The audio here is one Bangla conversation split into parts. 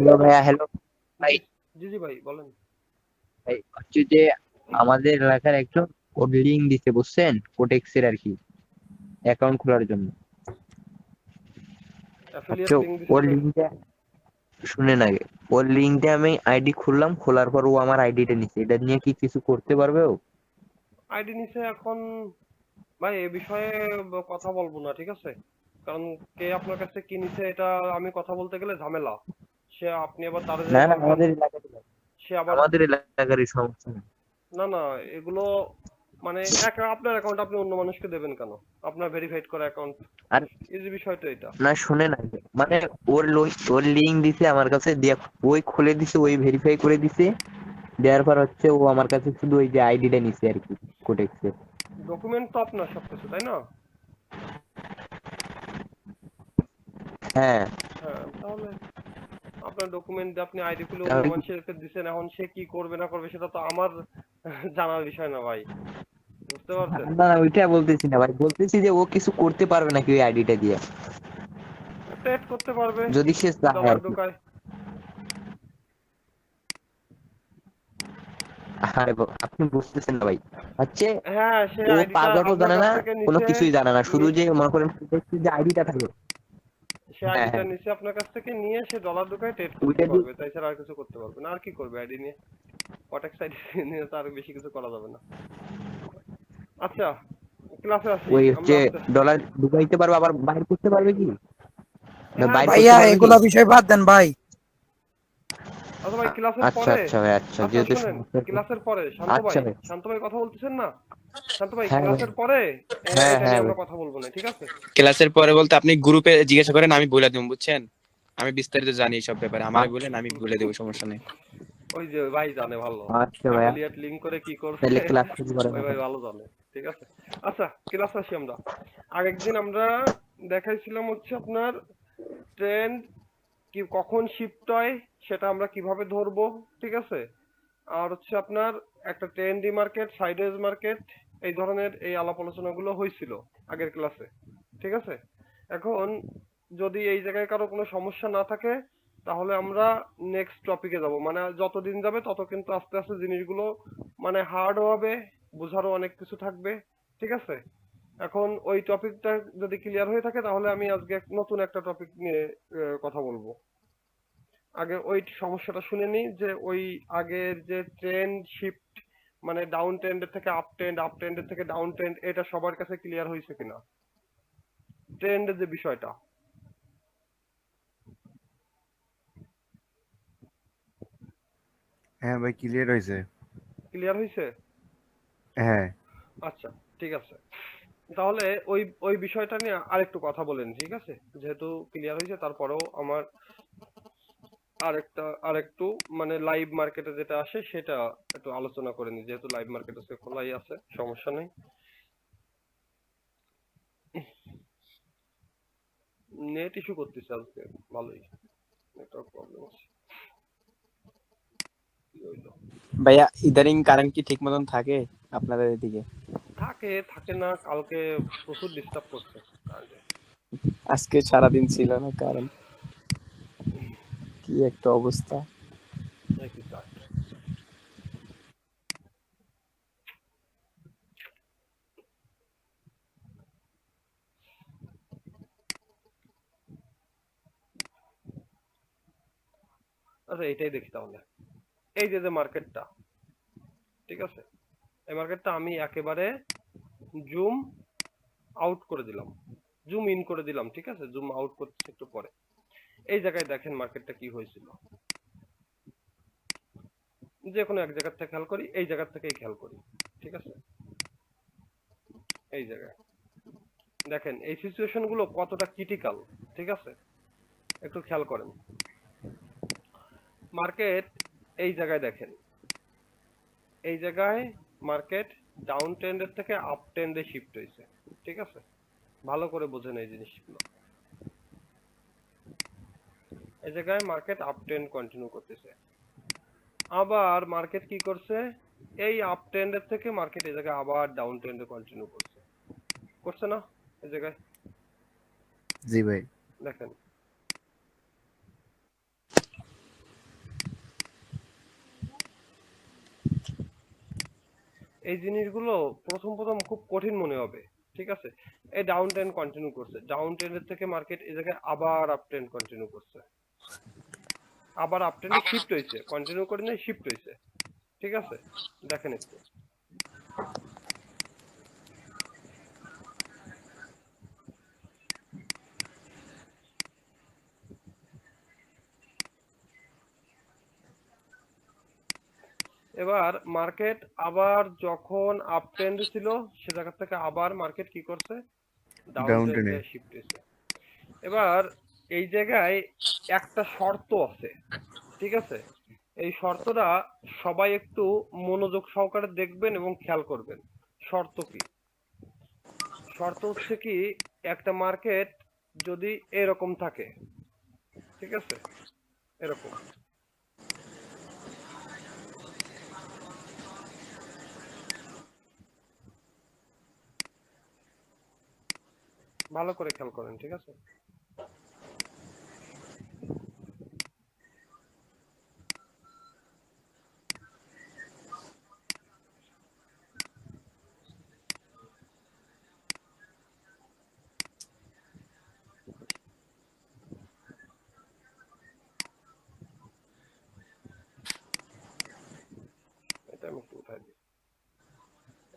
হ্যালো ভাইয়া, হ্যালো ভাই। জি জি জি ভাই বলেন। ভাই হচ্ছে যে আমাদের এলাকার একজন ওর লিঙ্ক দিতে বুঝছেন, কোটেক্সের আর কি, অ্যাকাউন্ট খোলার জন্য। অ্যাফিলিয়েট আচ্ছা, লিংক দিছে ওর কে? লিঙ্কটা শুনেন আগে। ওর লিঙ্কটা আমি আইডি খুললাম, খোলার পর ও আমার আইডিটা নিচ্ছে। এটা নিয়ে কি কিছু করতে পারবে ও? আইডি নিছে এখন। ভাই এ বিষয়ে কথা বলবো না, ঠিক আছে? কারণ কে আপনার কাছে কি নিছে এটা আমি কথা বলতে গেলে ঝামেলা। সে আপনি আবার তার যে না না, বলবেন, আমাদের এলাকাতে না। সে আবার আমাদের এলাকারই সমস্যা না। না না, এগুলো মানে আপনার অ্যাকাউন্ট আপনি অন্য মানুষকে দেবেন কেন? আপনার ভেরিফাইড করা অ্যাকাউন্ট, আর এই যে বিষয়টা এটা। না, শুনে না, মানে ওর লিঙ্ক দিছে আমার কাছে, দিয়ে ওই খুলে দিছে, ওই ভেরিফাই করে দিছে। দেওয়ার পর হচ্ছে ও আমার কাছে শুধু ওই যে আইডিটা নিছে আর কি, কোটেক্সের। ডকুমেন্ট তো আপনার সবকিছু, তাই না? হ্যাঁ। হ্যাঁ, তাহলে আপনার ডকুমেন্ট আপনি আইডি খুলে অন্য তাহলে মানুষের দিচ্ছেন, এখন সে কি করবে না করবে সেটা তো আমার জানার বিষয় না ভাই, বুঝতে পারছেন? না না, ওইটা বলতেছি না ভাই, বলতেছি যে ও কিছু করতে পারবে নাকি ওই আইডিটা দিয়ে, ট্রেড করতে পারবে, যদি সে চায় ডলার আর কি। ঢোকায়। আরে আপনি বুঝতেছেন না ভাই, হচ্ছে হ্যাঁ, সে ও আইডিটা পাসওয়ার্ডও আপনার জানে কাছ না, থেকে কোনো নিছে। কিছুই জানে না, শুধু নি- যে মনে করেন যে আইডিটা থাকে। সে হ্যাঁ আইডিটা হ্যাঁ, নিছে আপনার কাছ থেকে, নিয়ে সে ডলার ঢোকায় ট্রেড করতে ওইটা দিয়ে। পারবে, তাই ছাড়া আর কিছু করতে পারবে না। আর কি করবে আইডি নিয়ে? কটেক্স আইডি নিয়ে তো আর বেশি কিছু করা যাবে না। আচ্ছা, ক্লাসে আসি ওই আমরা হচ্ছে আস্তে। ডলার ঢুকাইতে পারবে, আবার বাইর করতে পারবে কি, না হ্যাঁ বাইর ভাই, করতে ভাইয়া পারবে কি? এগুলা বিষয় বাদ দেন ভাই। আচ্ছা ভাই, ক্লাসের আচ্ছা পরে, আচ্ছা ভাই, আচ্ছা, আচ্ছা যেহেতু শুনেন, সমস্যা আছে। ক্লাসের পরে শান্ত আচ্ছা ভাই, ভাই। শান্ত ভাই কথা বলতেছেন না? শান্ত ভাই, হ্যাঁ ভাই। ক্লাসের পরে হ্যাঁ এটা হ্যাঁ নিয়ে ভাই। আমরা কথা বলবো না, ঠিক আছে? ক্লাসের পরে বলতে আপনি গ্রুপে জিজ্ঞাসা করেন, আমি বলে দেবো, বুঝছেন? আমি বিস্তারিত জানি এইসব ব্যাপারে, আমারে বলেন, আমি বলে দেবো, সমস্যা নেই। ওই যে ভাই জানে ভালো, আচ্ছা ভাইয়া, অ্যাফিলিয়েট লিংক করে কি করবে তাহলে ক্লাস শুরু করেন ওই ভাই এখন। ভালো জানে, ঠিক আছে? আচ্ছা, ক্লাস আসি আমরা। আরেকদিন আমরা দেখাইছিলাম হচ্ছে আপনার ট্রেন্ড কি কখন শিফট হয় সেটা আমরা কিভাবে ধরবো, ঠিক আছে? আর হচ্ছে আপনার একটা ট্রেন্ডি মার্কেট, সাইডওয়েজ মার্কেট, এই ধরনের এই আলাপ আলোচনাগুলো হয়েছিল আগের ক্লাসে, ঠিক আছে? এখন যদি এই জায়গায় কারো কোনো সমস্যা না থাকে, তাহলে আমরা নেক্সট টপিকে যাব। মানে যত দিন যাবে তত কিন্তু আস্তে আস্তে জিনিসগুলো মানে হার্ডও হবে, বোঝারও অনেক কিছু থাকবে, ঠিক আছে? এখন ওই টপিকটা যদি ক্লিয়ার হয়ে থাকে তাহলে আমি আজকে নতুন একটা টপিক নিয়ে কথা বলবো। আগে ওই সমস্যাটা শুনে নিই যে ওই আগের যে ট্রেন্ড শিফট, মানে ডাউন ট্রেন্ডের থেকে আপ ট্রেন্ড, আপ ট্রেন্ডের থেকে ডাউন ট্রেন্ড, এটা সবার কাছে ক্লিয়ার হয়েছে কিনা, ট্রেন্ডের যে বিষয়টা। হ্যাঁ ভাই, ক্লিয়ার হয়েছে। ক্লিয়ার হয়েছে? হ্যাঁ। আচ্ছা, ঠিক আছে। তাহলে ওই ওই বিষয়টা নিয়ে আরেকটু কথা বলেন, ঠিক আছে? যেহেতু ক্লিয়ার হয়েছে, তারপরেও আমার আরেকটু মানে লাইভ মার্কেটে যেটা আসে সেটা একটু আলোচনা করে নিই, যেহেতু লাইভ মার্কেট আজকে খোলাই আছে, সমস্যা নেই। নেট ইস্যু করতেছে আজকে ভালোই, নেটওয়ার্ক প্রবলেম আছে। কি হইলো? ভাইয়া ইদারিং কারেন্ট কি ঠিক মতন থাকে আপনাদের এদিকে? থাকে থাকে না, কালকে প্রচুর ডিস্টার্ব করছে কারেন্টে। আজকে সারাদিন ছিল না কারেন্ট, কি একটা অবস্থা। একই কাট। আচ্ছা, এটাই দেখি তাহলে। এই যে যে মার্কেটটা, ঠিক আছে? এই মার্কেটটা আমি একেবারে জুম আউট করে দিলাম, জুম ইন করে দিলাম, ঠিক আছে? জুম আউট করতেছি একটু পরে। এই জায়গায় দেখেন মার্কেটটা কি হয়েছিল। যে কোনো এক জায়গার থেকে খেয়াল করি, এই জায়গার থেকেই খেয়াল করি, ঠিক আছে? এই জায়গায় দেখেন এই সিচুয়েশন গুলো কতটা ক্রিটিক্যাল, ঠিক আছে? একটু খেয়াল করেন। মার্কেট এই জায়গায় দেখেন, এই জায়গায় মার্কেট ডাউন ট্রেন্ডের থেকে আপ ট্রেন্ডে শিফট হয়েছে, ঠিক আছে? ভালো করে বোঝেন এই জিনিসগুলো। এই জায়গায় মার্কেট আপ ট্রেন্ড কন্টিনিউ করতেছে, আবার মার্কেট কি করছে, এই আপ ট্রেন্ডের থেকে মার্কেট এই জায়গায় আবার ডাউন ট্রেন্ডে কন্টিনিউ করছে, করছে না? এই জায়গায় জি ভাই। দেখেন, এই জিনিসগুলো প্রথম প্রথম খুব কঠিন মনে হবে, ঠিক আছে? এই ডাউন ট্রেন্ড কন্টিনিউ করছে, ডাউন ট্রেন্ডের থেকে মার্কেট এই জায়গায় আবার আপ ট্রেন্ড কন্টিনিউ করছে, আবার আপ ট্রেন্ডে শিফট হয়েছে, কন্টিনিউ করে নিয়ে শিফট হয়েছে, ঠিক আছে? দেখেন একটু। এবার মার্কেট আবার যখন আপ ট্রেন্ডে ছিল সে জায়গা থেকে আবার মার্কেট কি করছে, ডাউন ডাউন ট্রেন্ডে টেনে শিফট হয়েছে। এবার এই জায়গায় একটা শর্ত আছে, ঠিক আছে? এই শর্তটা সবাই একটু মনোযোগ সহকারে দেখবেন এবং খেয়াল করবেন। শর্ত কি? শর্ত হচ্ছে কি, একটা মার্কেট যদি এরকম থাকে, ঠিক আছে, এরকম, ভালো করে খেয়াল করেন, ঠিক আছে? এটা আমি একটু উঠাই দিই,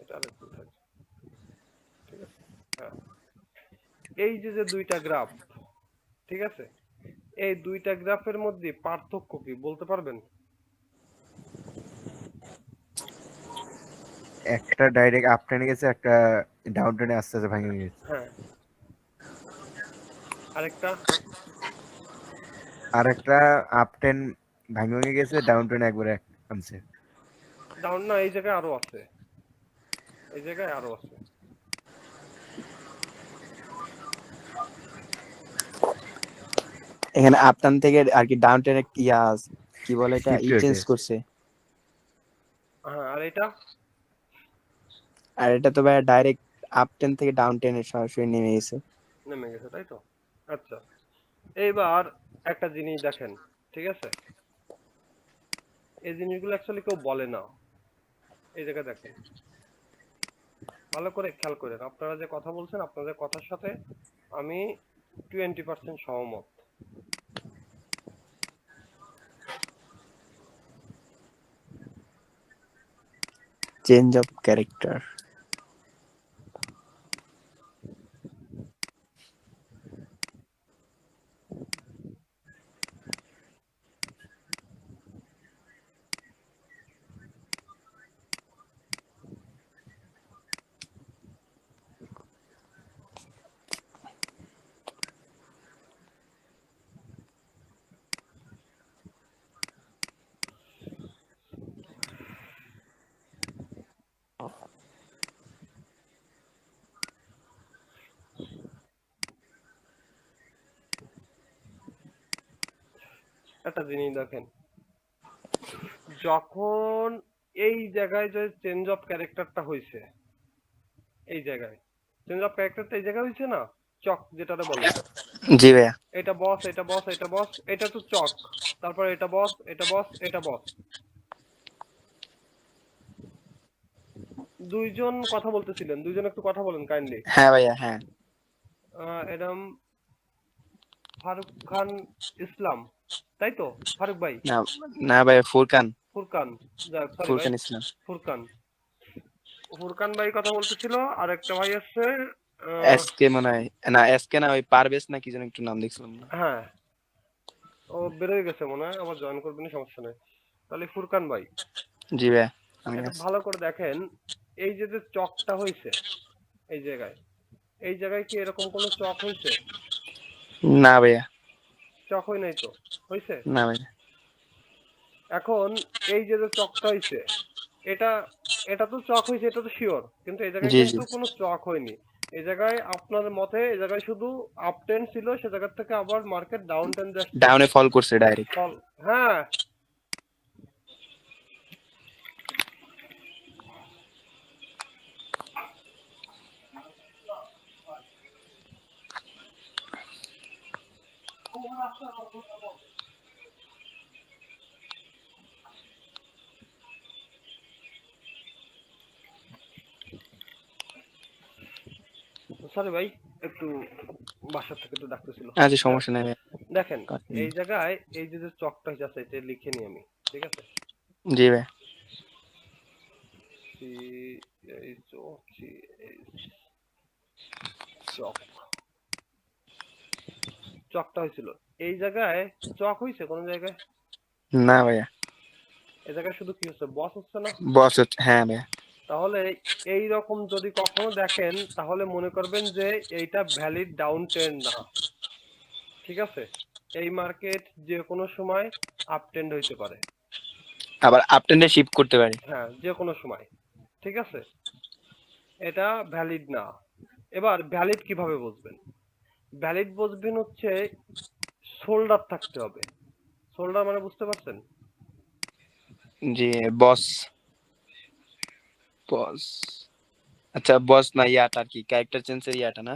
এটা আর একটু উঠাই দিই, ঠিক আছে? হ্যাঁ, এই যে যে দুইটা গ্রাফ, ঠিক আছে, এই দুইটা গ্রাফের মধ্যে পার্থক্য কি বলতে পারবেন? একটা ডাইরেক্ট আপ টেনে গেছে, একটা ডাউন টেনে আস্তে আস্তে ভেঙে গেছে। হ্যাঁ, আরেকটা? আর একটা আপ টেন ভেঙে গেছে, ডাউন টেনে একবারে আনছে। ডাউন না, এই জায়গায় আরো আছে, এই জায়গায় আরো আছে। এখানে আপটান থেকে আর কি ডাউন টেনে ইয়া কি বলে এটা শিফট ই হয়েছে। চেঞ্জ করছে। হ্যাঁ, আর এটা? আর এটা তো ভাই ডাইরেক্ট আপ টেন থেকে ডাউন টেনে সরাসরি নেমে গেছে। নেমে গেছে, তাই তো? আচ্ছা, এইবার একটা জিনিস দেখেন, ঠিক আছে? এই জিনিসগুলো অ্যাকচুয়ালি কেউ বলে না। এই জায়গায় দেখেন, ভালো করে খেয়াল করেন, আপনারা যে কথা বলছেন আপনাদের কথার সাথে আমি 20% সহমত। Change of character. একটা জিনিস দেখেন, যখন এই জায়গায় যে চেঞ্জ অফ ক্যারেক্টারটা হয়েছে, এই জায়গায় চেঞ্জ অফ ক্যারেক্টারটা এই জায়গায় হয়েছে না, চক যেটাতে বলে, জি ভাইয়া। এটা বস, এটা বস, এটা বস, এটা তো চক, তারপর এটা বস, এটা বস, এটা বস। দুইজন কথা বলতেছিলেন, দুইজন একটু কথা বলেন কাইন্ডলি। হ্যাঁ ভাইয়া হ্যাঁ। এরম ফারুক খান ইসলাম, তাই তো? ফারুক ভাই? না না ভাইয়া ফুরকান। ফুরকান, যাক সরি ভাই, ফুরকান ইসলাম। ফুরকান, ফুরকান ভাই কথা বলতেছিল, আর একটা ভাই আছে, এসকে মনে হয়, না এসকে না, ওই পারভেজ না কি যেন একটু নাম দেখছিলাম না। হ্যাঁ, ও বেরোয় গেছে মনে হয়, আবার জয়েন করবেন, সমস্যা নেই। তাহলে ফুরকান ভাই, জি ভাইয়া আমি এটা আছি। ভালো করে দেখেন, এই যে যে চকটা হয়েছে এই জায়গায়, এই জায়গায় কি এরকম কোনো চক হয়েছে? না ভাইয়া। চক হয় নাই তো, হয়েছে? না ভাইয়া। এখন এই যে যে চকটা হয়েছে, এটা এটা তো চক হয়েছে, এটা তো শিওর, কিন্তু এই জায়গায় জি জি। কিন্তু কোনো চক হয়নি। এই জায়গায় আপনার মতে এই জায়গায় শুধু আপ ট্রেন্ড ছিল, সে জায়গা থেকে আবার মার্কেট ডাউন ট্রেন্ড আসছে। ডাউনে ফল করছে ডাইরেক্ট। ফল, হ্যাঁ, সরি ভাই, একটু বাসা থেকে একটু ডাকতেছিল। আচ্ছা সমস্যা নাই ভাইয়া। দেখেন হুম। এই জায়গায় এই যে যে চকটা আছে এটা লিখে নিই আমি, ঠিক আছে? জি ভাই। C H O C H, চক। চকটা হয়েছিল এই জায়গায়, চক হয়েছে কোন জায়গায়? না ভাইয়া, এই জায়গায় শুধু কি হচ্ছে, বস হচ্ছে না? বস হচ্ছে, হ্যাঁ ভাইয়া। তাহলে এই রকম যদি কখনো দেখেন তাহলে মনে করবেন যে এইটা ভ্যালিড ডাউন ট্রেন্ড না, ঠিক আছে? এই মার্কেট যে কোনো সময় আপ ট্রেন্ড হইতে পারে, আবার আপ ট্রেন্ডে শিফট করতে পারি। হ্যাঁ যে কোনো সময়, ঠিক আছে? এটা ভ্যালিড না। এবার ভ্যালিড কিভাবে বুঝবেন? ভ্যালিড বুঝবেন হচ্ছে শোল্ডার থাকতে হবে। শোল্ডার মানে বুঝতে পারছেন? জি বস, বস, আচ্ছা বস না ইয়াটা আর কি, ক্যারেক্টার চেঞ্জের ইয়াটা না?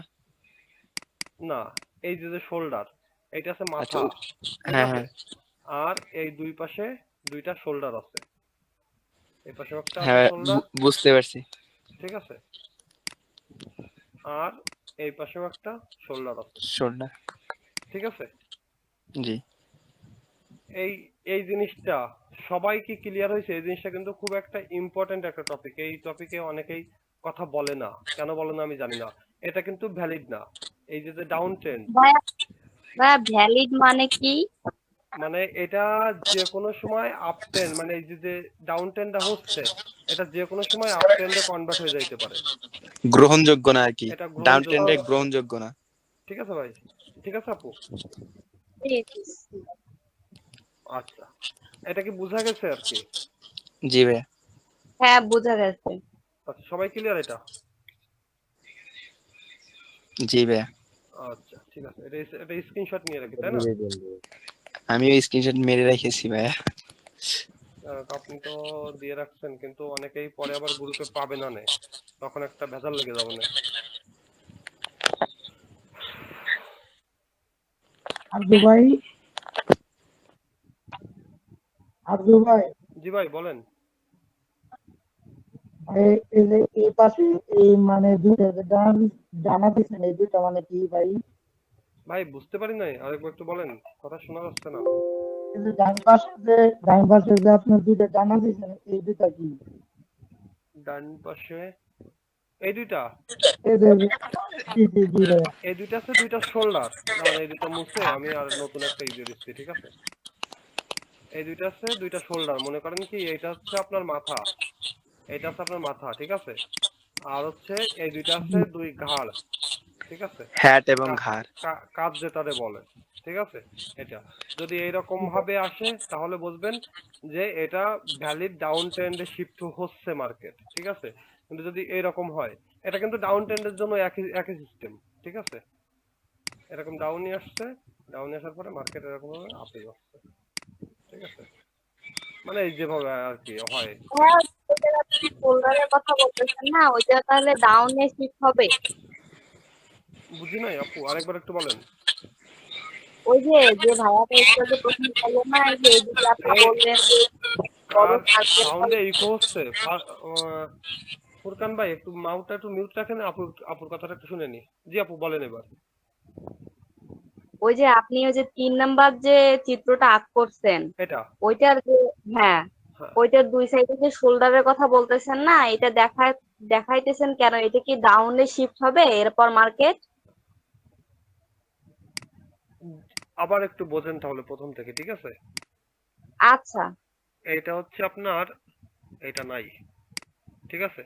না, এই যে যে শোল্ডার, এইটা আছে আচ্ছা মাথা, ঠিক হ্যাঁ আছে? হ্যাঁ আর এই দুই পাশে দুইটা শোল্ডার আছে, এই পাশে একটা আছে হ্যাঁ শোল্ডার, বুঝতে পারছি। ঠিক আছে? আর এই পাশেও একটা শোল্ডার আছে, শোল্ডার। ঠিক আছে? জি। এই এই জিনিসটা সবাই কি ক্লিয়ার হয়েছে? এই জিনিসটা কিন্তু খুব একটা ইম্পর্টেন্ট একটা টপিক। এই টপিকে অনেকেই কথা বলে না, কেন বলে না আমি জানি না। এটা কিন্তু ভ্যালিড না। এই যে যে ডাউন ট্রেন্ড, ভাইয়া ভাইয়া ভ্যালিড মানে কি? মানে এটা যে কোনো সময় আপ ট্রেন্ড, মানে এই যে যে ডাউন ট্রেন্ডটা হচ্ছে এটা যে কোনো সময় আপ ট্রেন্ডে কনভার্ট হয়ে যাইতে পারে। গ্রহণযোগ্য না আর কি, এটা ডাউন গ্রহণযোগ্য ট্রেন্ডে না। গ্রহণযোগ্য না। ঠিক আছে ভাই, ঠিক আছে আপু? জি, জি। আচ্ছা, এটা কি বোঝা গেছে আর কি? জি ভাইয়া। হ্যাঁ বোঝা গেছে। আচ্ছা, সবাই ক্লিয়ার এটা? জি ভাইয়া। আচ্ছা ঠিক আছে, এটা এটা স্ক্রিনশট নিয়ে রাখি, তাই না? আমিও স্ক্রিনশট মেরে রেখেছি ভাইয়া। আপনি তো দিয়ে রাখছেন, কিন্তু অনেকেই পরে আবার গ্রুপে পাবে না নে, তখন একটা ভেজাল লেগে যাবে না। আব্দু ভাই, আব্দু ভাই, জি ভাই বলেন। এই যে এই পাশে এই মানে দুইটা যে ডানা দিচ্ছেন এই দুইটা মানে কি ভাই? ভাই বুঝতে পারি নাই, আরেকবার একটু বলেন, কথা শোনা যাচ্ছে না। এই যে ডান পাশে যে আপনার দুইটা ডানা দিচ্ছেন এই দুইটা কি? ডান পাশে এই দুইটা, এই যে জি জি জি ভাই। এই দুইটা আছে দুইটা শোল্ডার, মানে এই দুইটা মুছে আমি আর নতুন একটা দিয়ে দিচ্ছি, ঠিক আছে? এই দুইটা আছে দুইটা শোল্ডার, মনে করেন কি এইটা হচ্ছে আপনার মাথা, এইটা হচ্ছে আপনার মাথা, ঠিক আছে? আর হচ্ছে এই দুইটা আছে দুই ঘাড়, ঠিক আছে? হ্যাট এবং কা- ঘাড়। কাজ যেটারে বলে, ঠিক আছে? এটা যদি এইরকম ভাবে আসে তাহলে বুঝবেন যে এটা ভ্যালিড ডাউন ট্রেন্ডে শিফট হচ্ছে মার্কেট, ঠিক আছে? কিন্তু যদি এইরকম হয়, এটা কিন্তু ডাউন ট্রেন্ডের জন্য একই একই সিস্টেম, ঠিক আছে? এরকম ডাউনই আসছে, ডাউনে আসার পরে মার্কেট এরকম ভাবে আপে আসছে, ঠিক আছে? মানে এই যেভাবে আর কি হয়। হ্যাঁ ওইটা আপনি শোল্ডারের কথা বলতেছেন না, ওইটা তাহলে ডাউনে শিফট হবে? বুঝি নাই আপু, আরেকবার একটু বলেন। ওই যে যে ভাইয়াটা একটু আগে প্রথম বললেন না, এই যে এইদিকে আপনি এই বললেন যে বড় কার মার্কেট সাউন্ডে ইকো হচ্ছে? ফুরকান ভাই একটু মাউথটা একটু মিউট রাখেন, আপুর আপুর কথাটা একটু শুনে নি। জি আপু বলেন এবার। ওই যে আপনি ওই যে 3 নাম্বার যে চিত্রটা আঁক করছেন এটা, ওইটার যে, হ্যাঁ হ্যাঁ, ওইটার দুই সাইডে যে শোল্ডারের কথা বলতেছেন না, এটা দেখাইতেছেন কেন? এটা কি ডাউনে শিফট হবে এরপর মার্কেট? আবার একটু বোঝেন তাহলে প্রথম থেকে, ঠিক আছে? আচ্ছা। এটা হচ্ছে আপনার, এটা নাই, ঠিক আছে?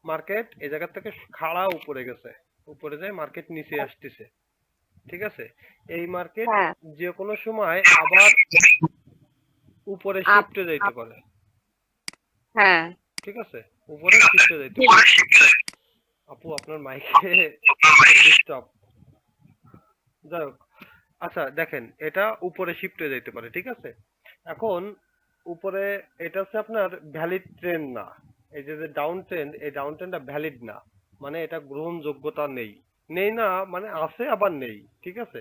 মার্কেট এই জায়গা থেকে খাড়া উপরে গেছে, উপরে যায় মার্কেট নিচে আসতেছে, ঠিক আছে? এই মার্কেট হ্যাঁ যে কোনো সময় আবার উপরে আপ শিফটে যাইতে পারে, হ্যাঁ ঠিক আছে? উপরে শিফটে যাইতে পারে। আপু আপনার মাইকে ডিস্টার্ব, যাই হোক। আচ্ছা দেখেন, এটা উপরে শিফট হয়ে যাইতে পারে, ঠিক আছে? এখন উপরে এটা হচ্ছে আপনার ভ্যালিড ট্রেন্ড না। এই যে যে ডাউন ট্রেন্ড, এই ডাউন ট্রেন্ডটা ভ্যালিড না, মানে এটা গ্রহণযোগ্যতা নেই। নেই না মানে আছে আবার নেই, ঠিক আছে?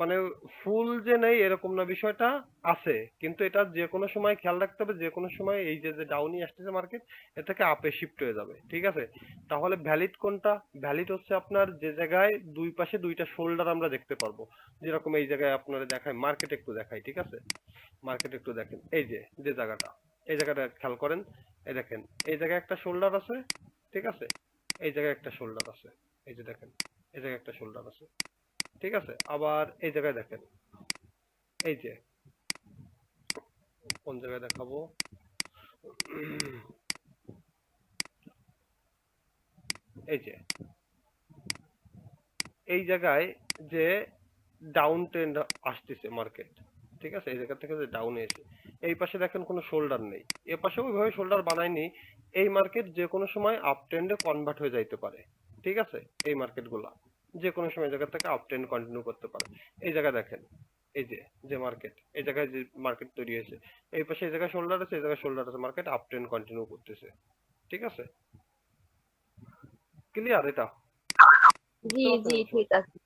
মানে ফুল যে নেই এরকম না, বিষয়টা আছে, কিন্তু এটা যে কোনো সময় খেয়াল রাখতে হবে, যে কোনো সময় এই যে যে ডাউনই আসতেছে মার্কেট, এ থেকে আপে শিফট হয়ে যাবে, ঠিক আছে? তাহলে ভ্যালিড কোনটা? ভ্যালিড হচ্ছে আপনার যে জায়গায় দুই পাশে দুইটা শোল্ডার আমরা দেখতে পারবো, যেরকম এই জায়গায় আপনারা দেখায়, মার্কেট একটু দেখাই, ঠিক আছে? মার্কেট একটু দেখেন, এই যে যে জায়গাটা, এই জায়গাটা খেয়াল করেন, এই দেখেন এই জায়গায় একটা শোল্ডার আছে, ঠিক আছে? এই জায়গায় একটা শোল্ডার আছে, এই যে দেখেন এই জায়গায় একটা শোল্ডার আছে, ঠিক আছে? আবার এই জায়গায় দেখেন, এই যে কোন জায়গায় দেখাবো, এই যে এই জায়গায় যে ডাউন ট্রেন্ড আসতেছে মার্কেট, ঠিক আছে? এই জায়গা থেকে যে ডাউনে এসে এই পাশে দেখেন কোনো শোল্ডার নেই, এ পাশে ওইভাবে শোল্ডার বানায়নি। এই মার্কেট যে কোনো সময় আপ ট্রেন্ডে কনভার্ট হয়ে যাইতে পারে, ঠিক আছে? এই মার্কেট গুলা যে কোনো সময় জায়গা থেকে আপ ট্রেন্ড কন্টিনিউ করতে পারে। এই জায়গা দেখেন, এই যে যে মার্কেট, এই জায়গায় যে মার্কেট তৈরি হয়েছে, এই পাশে এই জায়গায় শোল্ডার আছে, এই জায়গায় শোল্ডার আছে, মার্কেট আপ ট্রেন্ড কন্টিনিউ করতেছে, ঠিক আছে? ক্লিয়ার এটা? জি বুঝতে জি পারছেন? ঠিক আছে।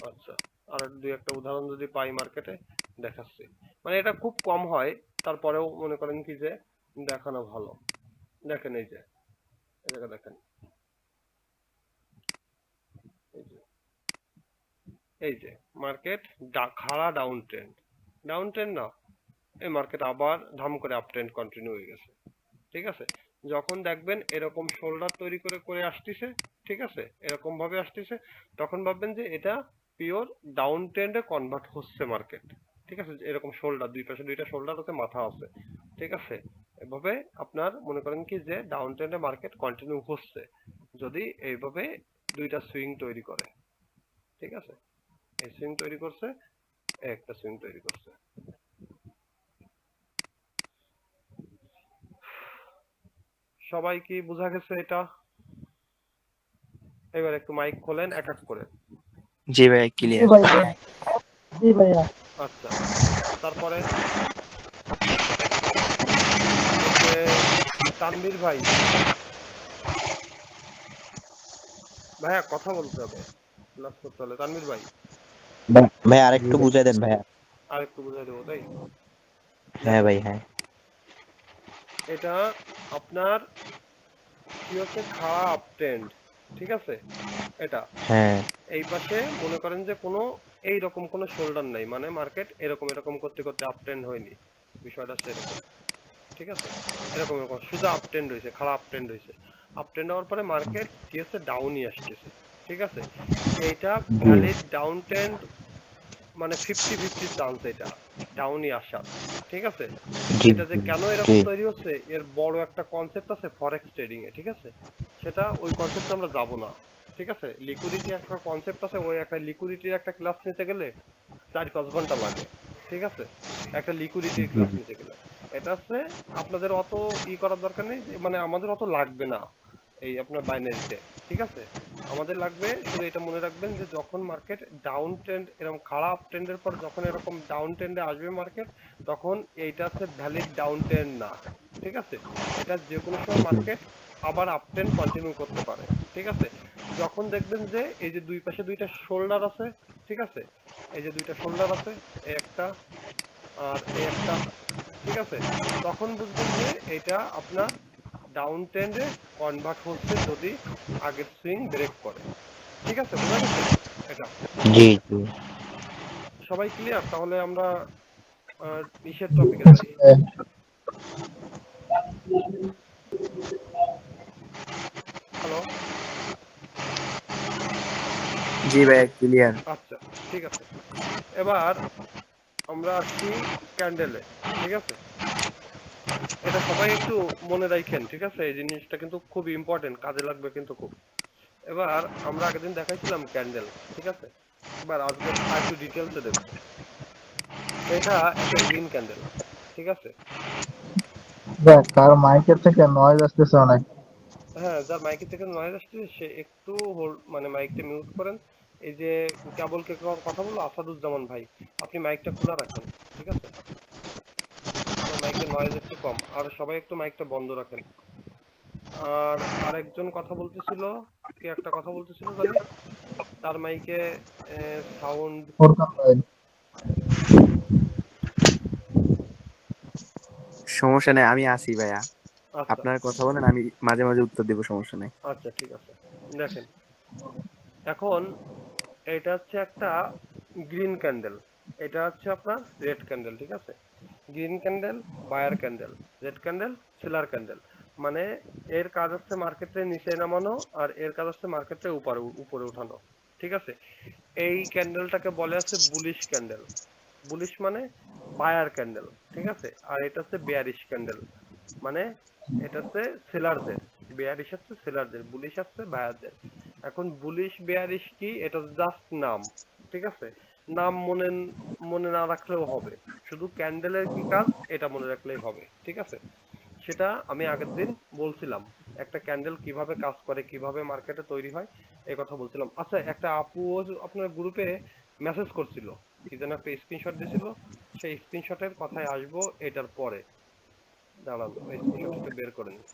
আচ্ছা, আর দুই একটা উদাহরণ যদি পাই মার্কেটে দেখাচ্ছি। মানে এটা খুব কম হয়, তারপরেও মনে করেন কি যে দেখানো ভালো। দেখেন এই যে এই জায়গা দেখেন, এই যে এই যে মার্কেট খাড়া ডাউন ট্রেন্ড, ডাউন ট্রেন্ড না, এই মার্কেট আবার ধাম করে আপ ট্রেন্ড কন্টিনিউ হয়ে গেছে, ঠিক আছে? যখন দেখবেন এরকম শোল্ডার তৈরি করে করে আসতেছে, ঠিক আছে, এরকম ভাবে আসতেছে, তখন ভাববেন যে এটা পিওর ডাউন ট্রেন্ডে কনভার্ট হচ্ছে মার্কেট, ঠিক আছে? এরকম শোল্ডার, দুই পাশে দুইটা শোল্ডার আছে, মাথা আছে, ঠিক আছে? এভাবে আপনার মনে করেন কি যে ডাউন ট্রেন্ডে মার্কেট কন্টিনিউ হচ্ছে, যদি এইভাবে দুইটা সুইং তৈরি করে, ঠিক আছে? এই সুইং তৈরি করছে, একটা সুইং তৈরি করছে। সবাই কি বোঝা গেছে এটা? এবার একটু মাইক খোলেন এক এক করে। জি ভাই জি ক্লিয়ার। ভাইয়া, জি ভাইয়া। আচ্ছা, তারপরে যে তানভীর ভাই, ভাইয়া কথা বলতে হবে, ক্লাস করতে হলে। তানভীর ভাই ভাই আরেকটু বুঝাই দেন ভাইয়া। আর একটু বুঝাই দেবো, তাই? হ্যাঁ ভাই হ্যাঁ। এটা আপনার কি হচ্ছে, খাড়া আপ ট্রেন্ড, ঠিক আছে? এটা হ্যাঁ এই পাশে মনে করেন যে কোনো এইরকম কোনো শোল্ডার নাই, মানে মার্কেট এরকম এরকম করতে করতে আপ ট্রেন্ড হয়নি, বিষয়টা সেরকম, ঠিক আছে? এরকম এরকম শুধু আপ ট্রেন্ড হয়েছে, খারাপ আপ ট্রেন্ড হয়েছে, আপ ট্রেন্ড হওয়ার পরে মার্কেট কি হচ্ছে, ডাউনই আসতেছে, ঠিক আছে? এইটা ভ্যালিড ডাউন ট্রেন্ড, মানে 50-50 চান্স এটা ডাউনই আসার, ঠিক আছে? জি এটা যে কেন এরকম জি তৈরি হচ্ছে, এর বড় একটা কনসেপ্ট আছে ফরেক্স ট্রেডিং এ, ঠিক আছে? সেটা ওই কনসেপ্টে আমরা যাব না, ঠিক আছে? লিকুইডিটি একটা কনসেপ্ট আছে, ওই একটা লিকুইডিটির একটা ক্লাস নিতে গেলে 4-5 ঘন্টা লাগে, ঠিক আছে? একটা লিকুইডিটির ক্লাস নিতে গেলে এটা হচ্ছে আপনাদের অত করার দরকার নেই, মানে আমাদের অত লাগবে না এই আপনার বাইনারিতে, ঠিক আছে? আমাদের লাগবে শুধু এটা মনে রাখবেন যে যখন মার্কেট ডাউন ট্রেন্ড এরকম খারাপ ট্রেন্ডের পর যখন এরকম ডাউন ট্রেন্ডে আসবে মার্কেট, তখন এইটা হচ্ছে ভ্যালিড ডাউন ট্রেন্ড না, ঠিক আছে? এটা যে কোনো সময় মার্কেট আবার আপ ট্রেন্ড কন্টিনিউ করতে পারে, ঠিক আছে? যখন দেখবেন যে এই যে দুই পাশে দুইটা শোল্ডার আছে, ঠিক আছে? এই যে দুইটা শোল্ডার আছে, এই একটা আর এই একটা, ঠিক আছে? তখন বুঝবেন যে এটা আপনার ডাউন ট্রেন্ডে কনভার্ট হচ্ছে যদি আগের সুইং ব্রেক করে, ঠিক আছে? বোঝা গেছে এটা? জি জি। সবাই ক্লিয়ার? তাহলে আমরা ইসের টপিকে যাই। হ্যালো, জি ভাই ক্লিয়ার। আচ্ছা ঠিক আছে। এবার আমরা আসছি ক্যান্ডেলে, ঠিক আছে? এটা সবাই একটু মনে রাখেন, ঠিক আছে? এই জিনিসটা কিন্তু খুব ইম্পর্টেন্ট, কাজে লাগবে কিন্তু খুব। এবার আমরা আগের দিন দেখাইছিলাম ক্যান্ডেল, ঠিক আছে? এবার আজকে একটু ডিটেলসে দেখব। এটা একটা গ্রিন ক্যান্ডেল, ঠিক আছে? দেখ তার মাইকের থেকে নয়েজ আসতেছে অনেক। হ্যাঁ, যার মাইকের থেকে নয়েজ আসছে সে একটু মানে মাইকটা মিউট করেন। এই যে কেবল কে কথা বললো আসাদুজ্জামান ভাই, আপনি মাইকটা খোলা রাখেন, ঠিক আছে? মাইকের নয়েজ একটু কম, আর সবাই একটু মাইকটা বন্ধ রাখেন। আর আরেকজন কথা বলতেছিল, কি একটা কথা বলতেছিল জানি, তার মাইকে সাউন্ড। ফোরকান ভাই। সমস্যা নেই, আমি আছি ভাইয়া, আচ্ছা আপনার কথা বলেন, আমি মাঝে মাঝে উত্তর দেবো, সমস্যা নেই। আচ্ছা ঠিক আছে। দেখেন এখন এটা হচ্ছে একটা গ্রিন ক্যান্ডেল, এটা হচ্ছে আপনার রেড ক্যান্ডেল, ঠিক আছে? Green candle buyer candle, red candle seller candle. মানে এর কাজ হচ্ছে মার্কেটে নিচে নামানো, আর এর কাজ হচ্ছে মার্কেটে উপরে উপরে উঠানো, ঠিক আছে? এই ক্যান্ডেলটাকে বলে আছে বুলিশ ক্যান্ডেল। বুলিশ মানে বায়ার ক্যান্ডেল, ঠিক আছে? আর এটা হচ্ছে বেয়ারিশ ক্যান্ডেল, মানে এটা হচ্ছে সেলারদের। বেয়ারিশ হচ্ছে সেলারদের, বুলিশ হচ্ছে বায়ারদের। এখন বুলিশ বেয়ারিশ কি, এটা জাস্ট নাম, ঠিক আছে? নাম মনে মনে না রাখলেও হবে, শুধু ক্যান্ডেলের কি কাজ এটা মনে রাখলেই হবে, ঠিক আছে? সেটা আমি আগের দিন বলছিলাম, একটা ক্যান্ডেল কিভাবে কাজ করে, কিভাবে মার্কেটে তৈরি হয়, এই কথা বলছিলাম। আচ্ছা, একটা আপু আপনার গ্রুপে মেসেজ করছিল, কি যেন একটা স্ক্রিনশট দিছিল, সেই স্ক্রিনশটের কথায় আসবো এটার পরে। দাঁড়ান, ওই স্ক্রিনশটটা বের করে নিই।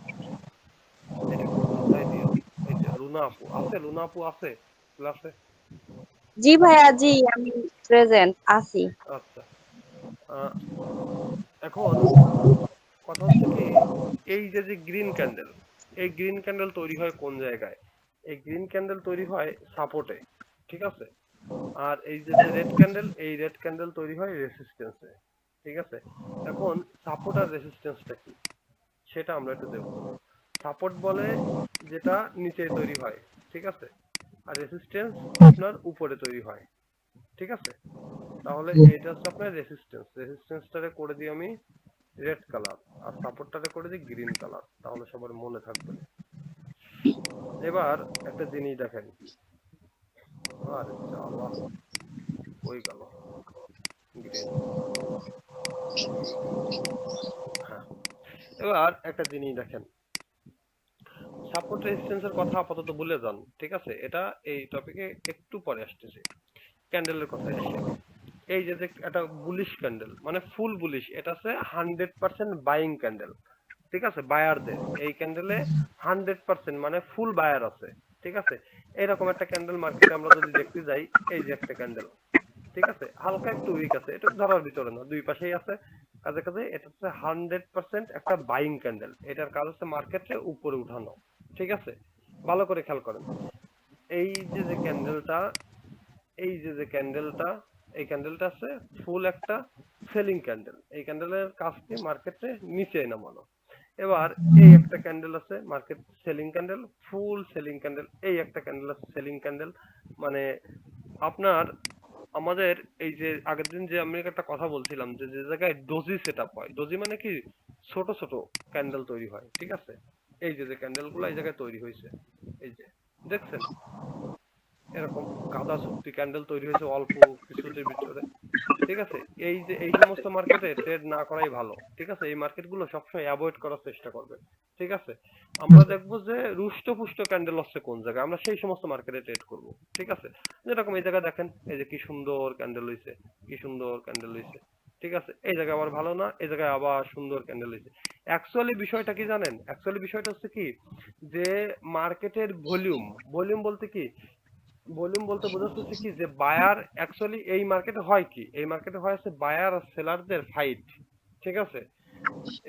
এটা কোথায় দিও? এই যে লুনা আপু আছে, লুনা আপু আছে ক্লাসে? জি ভাইয়া, জি আমি প্রেজেন্ট আছি। আচ্ছা, আহ, এখন কথা হচ্ছে কি, এই যে যে গ্রিন ক্যান্ডেল, এই গ্রিন ক্যান্ডেল তৈরি হয় কোন জায়গায়? এই গ্রিন ক্যান্ডেল তৈরি হয় সাপোর্টে, ঠিক আছে? আর এই যে যে রেড ক্যান্ডেল, এই রেড ক্যান্ডেল তৈরি হয় রেসিস্ট্যান্সে, ঠিক আছে? এখন সাপোর্ট আর রেসিস্ট্যান্সটা কি সেটা আমরা একটু দেখব। সাপোর্ট বলে যেটা নিচে তৈরি হয়, ঠিক আছে? আর রেসিস্ট্যান্স আপনার উপরে তৈরি হয়, ঠিক আছে? তাহলে এটা হচ্ছে আপনার রেসিস্ট্যান্স। রেসিস্ট্যান্সটারে করে দিই আমি রেড কালার, আর সাপোর্টটারে করে দিই গ্রিন কালার, তাহলে সবার মনে থাকবে। এবার একটা জিনিস দেখেন, আরে আল্লাহ, ওই গেল গ্রিন। হ্যাঁ, এবার একটা জিনিস দেখেন, সাপোর্ট রেজিস্ট্যান্সের কথা আপাতত ভুলে যান, ঠিক আছে? এটা এই টপিকে একটু পরে আসতেছে। ক্যান্ডেলের কথায় আসি আমি। এই যে যে একটা বুলিশ ক্যান্ডেল, মানে ফুল বুলিশ, এটা হচ্ছে 100% বাইং ক্যান্ডেল, ঠিক আছে? বায়ারদের এই ক্যান্ডেলে 100% মানে ফুল বায়ার আছে, ঠিক আছে? এরকম একটা ক্যান্ডেল মার্কেটে আমরা যদি দেখতে যাই, এই যে একটা ক্যান্ডেল, ঠিক আছে? হালকা একটু উইক আছে, এটা ধরার ভিতরে না, দুই পাশেই আছে, কাজে কাজে এটা হচ্ছে 100% একটা বাইং ক্যান্ডেল। এটার কাজ হচ্ছে মার্কেটে উপরে উঠানো, ঠিক আছে? ভালো করে খেয়াল করেন, এই যে যে ক্যান্ডেলটা, এই যে যে ক্যান্ডেলটা, এই ক্যান্ডেলটা আছে ফুল একটা সেলিং ক্যান্ডেল। এই ক্যান্ডেলের কাজ কি মার্কেটে নিচে নামানো। এবার এই একটা ক্যান্ডেল আছে মার্কেট সেলিং ক্যান্ডেল, ফুল সেলিং ক্যান্ডেল। এই একটা ক্যান্ডেল আছে সেলিং ক্যান্ডেল, মানে আপনার আমাদের এই যে আগের দিন যে আমি একটা কথা বলছিলাম, যে যে জায়গায় ডোজি সেট আপ হয়, ডোজি মানে কি ছোট ছোট ক্যান্ডেল তৈরি হয়, ঠিক আছে? এই যে যে ক্যান্ডেল গুলো এই জায়গায় তৈরি হয়েছে, এই যে দেখছেন, এরকম গাদা শক্তি ক্যান্ডেল তৈরি হয়েছে অল্প কিছুদের ভিতরে, ঠিক আছে? এই যে এই সমস্ত মার্কেটে ট্রেড না করাই ভালো, ঠিক আছে? এই মার্কেট গুলো সবসময় অ্যাভয়েড করার চেষ্টা করবে, ঠিক আছে? আমরা দেখবো যে রুষ্টপুষ্ট ক্যান্ডেল হচ্ছে কোন জায়গায়, আমরা সেই সমস্ত মার্কেটে ট্রেড করব, ঠিক আছে? যেরকম এই জায়গায় দেখেন, এই যে কি সুন্দর ক্যান্ডেল হইছে, কি সুন্দর ক্যান্ডেল হইছে, ঠিক আছে? এই জায়গায় আবার ভালো না, এই জায়গায় আবার সুন্দর ক্যান্ডেল হইছে। অ্যাকচুয়ালি বিষয়টা কি জানেন? অ্যাকচুয়ালি বিষয়টা হচ্ছে কি, যে মার্কেটের ভলিউম, ভলিউম বলতে কি, ভলিউম বলতে বোঝাচ্ছে কি, যে বায়ার অ্যাকচুয়ালি এই মার্কেটে হয় কি, এই মার্কেটে হয় আছে বায়ার আর সেলারদের ফাইট, ঠিক আছে?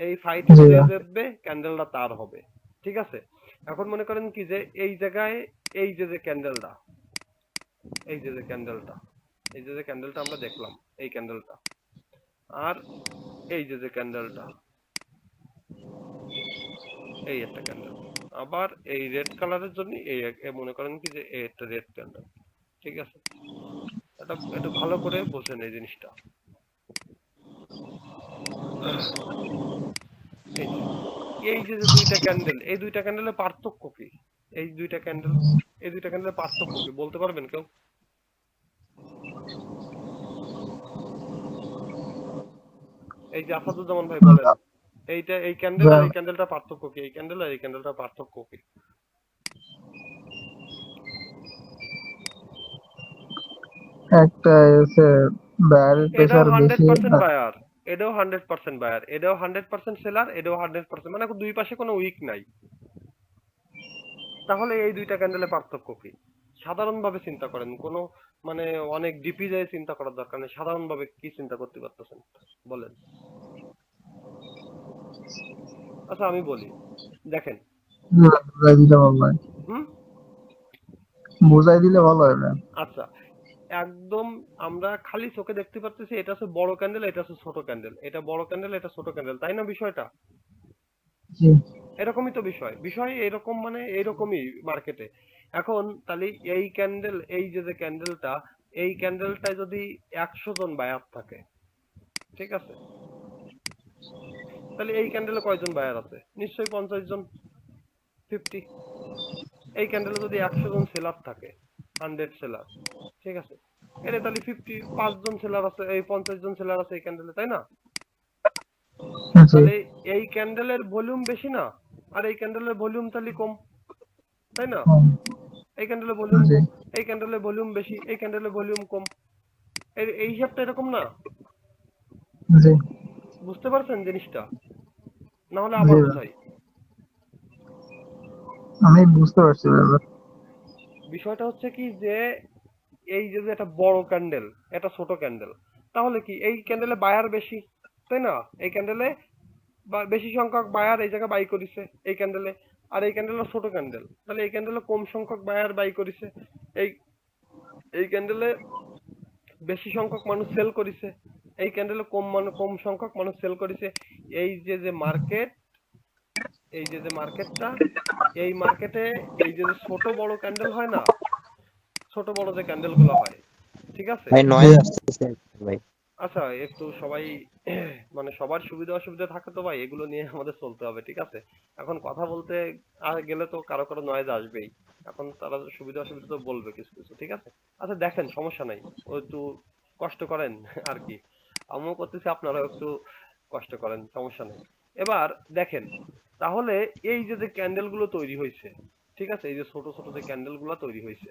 এই ফাইটে জি যে ভাই। জিতবে ক্যান্ডেলটা তার হবে, ঠিক আছে? এখন মনে করেন কি, যে এই জায়গায় এই যে যে ক্যান্ডেলটা, এই যে যে ক্যান্ডেলটা, এই যে যে ক্যান্ডেলটা আমরা দেখলাম, এই ক্যান্ডেলটা, আর এই যে যে ক্যান্ডেলটা, এই একটা ক্যান্ডেল, আবার এই রেড কালারের জন্য এই মনে করেন কি যে এই একটা রেড ক্যান্ডেল, ঠিক আছে? এটা একটু ভালো করে বোঝেন এই জিনিসটা। এই যে এই যে যে দুইটা ক্যান্ডেল, এই দুইটা ক্যান্ডেলের পার্থক্য কি? এই দুইটা ক্যান্ডেল, এই দুইটা ক্যান্ডেলের পার্থক্য কি বলতে পারবেন কেউ? এই যে আসাদুজ্জামান ভাই বলেন, এইটা এই ক্যান্ডেল আর এই ক্যান্ডেলটা পার্থক্য কি? এই ক্যান্ডেল আর এই ক্যান্ডেলটা পার্থক্য কি? একটা এসে ব্যারেল এটাও প্রেসার বেশি 100% আর বায়ার, এটাও 100% বায়ার, এটাও 100% সেলার, এটাও 100%, মানে দুই পাশে কোনো উইক নাই, তাহলে এই দুইটা ক্যান্ডেলের পার্থক্য কি? সাধারণভাবে চিন্তা করেন, কোনো মানে অনেক ডিপি যায় চিন্তা করার দরকার নেই, সাধারণভাবে কি চিন্তা করতে পারতেছেন বলেন। আচ্ছা আমি বলি, দেখেন, বুঝাই দিলে ভালো হয়। হুম, বুঝাই দিলে ভালো হয় ভাই। আচ্ছা, একদম আমরা খালি চোখে দেখতে পারতেছি এটা হচ্ছে বড় ক্যান্ডেল, এটা হচ্ছে ছোট ক্যান্ডেল, এটা বড় ক্যান্ডেল, এটা ছোট ক্যান্ডেল, তাই না? বিষয়টা জি। এরকমই তো বিষয়, বিষয় এরকম, মানে এইরকমই মার্কেটে। এখন তাহলে এই ক্যান্ডেল, এই যে ক্যান্ডেলটা, এই ক্যান্ডেলটায় যদি 100 জন বায়ার থাকে, ঠিক আছে, তাহলে এই ক্যান্ডেলে কয়জন বায়ার আছে? নিশ্চয়ই 50 জন, 50। এই ক্যান্ডেলে যদি 100 জন সেলার থাকে, 100 সেলার, ঠিক আছে, এর তাহলে 55 জন সেলার আছে, এই 50 জন সেলার আছে এই ক্যান্ডেলে, তাই না? জি। তাহলে এই ক্যান্ডেলের ভলিউম বেশি না, আর এই ক্যান্ডেলের ভলিউম তাহলে কম, তাই না? এই ক্যান্ডেলের ভলিউম জি। কম, এই ক্যান্ডেলের ভলিউম বেশি, এই ক্যান্ডেলের ভলিউম কম, এই হিসাবটা এরকম না? জি। বুঝতে পারছেন জিনিসটা? না হলে জি আবার ভাই, বুঝাই। আমি বুঝতে পারছি ব্যাপার। বিষয়টা হচ্ছে কি যে এই যে একটা বড় ক্যান্ডেল, এটা ছোট ক্যান্ডেল, তাহলে কি এই ক্যান্ডেলে বায়ার বেশি, তাই না? এই ক্যান্ডেলে বেশি সংখ্যক বায়ার এই জায়গায় বাই করেছে এই ক্যান্ডেলে, আর এই ক্যান্ডেল ছোট ক্যান্ডেল, তাহলে এই ক্যান্ডেলে কম সংখ্যক বায়ার বাই করেছে, এই এই ক্যান্ডেলে বেশি সংখ্যক মানুষ সেল করেছে, এই ক্যান্ডেলে কম সংখ্যক মানুষ সেল করেছে। এই যে মার্কেট, এই যে মার্কেটটা, এই মার্কেটে এই যে ছোট বড় ক্যান্ডেল হয় না, ছোট বড় যে ক্যান্ডেল গুলো হয়, ঠিক আছে। ভাই নয়েজ আসতেছে ভাই। আচ্ছা একটু সবাই মানে সবার সুবিধা অসুবিধা থাকে তো ভাই, এগুলো নিয়ে আমাদের চলতে হবে, ঠিক আছে। এখন কথা বলতে গেলে তো কারো কারো নয়েজ আসবেই, এখন তারা সুবিধা অসুবিধা তো বলবে কিছু কিছু, ঠিক আছে। আচ্ছা দেখেন, সমস্যা নাই, ও একটু কষ্ট করেন আর কি, আমিও করতেছি, আপনারাও একটু কষ্ট করেন, সমস্যা নেই। এবার দেখেন, তাহলে এই যে ক্যান্ডেল গুলো তৈরি হয়েছে, ঠিক আছে, এই যে ছোট ছোট যে ক্যান্ডেল গুলো তৈরি হয়েছে,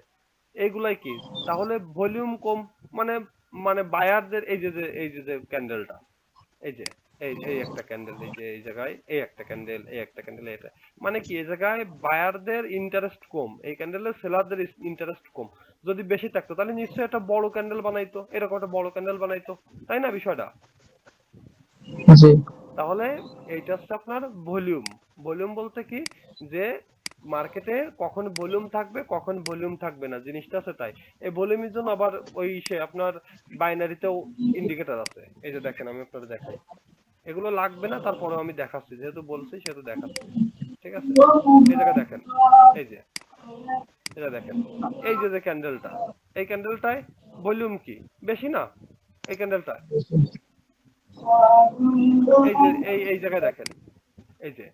এইগুলাই কি তাহলে ভলিউম কম, মানে মানে বায়ারদের এই যে ক্যান্ডেলটা, এই যে এই একটা ক্যান্ডেল, এই যে এই জায়গায় এই একটা ক্যান্ডেল, এই একটা ক্যান্ডেল, এটা মানে কি এই জায়গায় বায়ারদের ইন্টারেস্ট কম, এই ক্যান্ডেলে সেলারদের ইন্টারেস্ট কম। যদি বেশি থাকতো তাহলে নিশ্চয়ই একটা বড় ক্যান্ডেল বানাইতো, এরকম একটা বড় ক্যান্ডেল বানাইতো, তাই না বিষয়টা? জি। তাহলে এইটা হচ্ছে আপনার ভলিউম। ভলিউম বলতে কি যে মার্কেটে কখন ভলিউম থাকবে কখন ভলিউম থাকবে না, জিনিসটা আছে তাই। এই ভলিউমের জন্য আবার ওই সে আপনার বাইনারিতেও ইন্ডিকেটর আছে, এই যে দেখেন আমি আপনাদের দেখাই, এগুলো লাগবে না, তারপরে আমি দেখাচ্ছি, যেহেতু বলছি সেহেতু দেখাচ্ছি, ঠিক আছে। এই জায়গা দেখেন, এই যে এটা দেখেন, এই যে ক্যান্ডেলটা, এই ক্যান্ডেলটায় ভলিউম কি বেশি না? এই ক্যান্ডেলটা, এই যে এই জায়গায় দেখেন, এই যে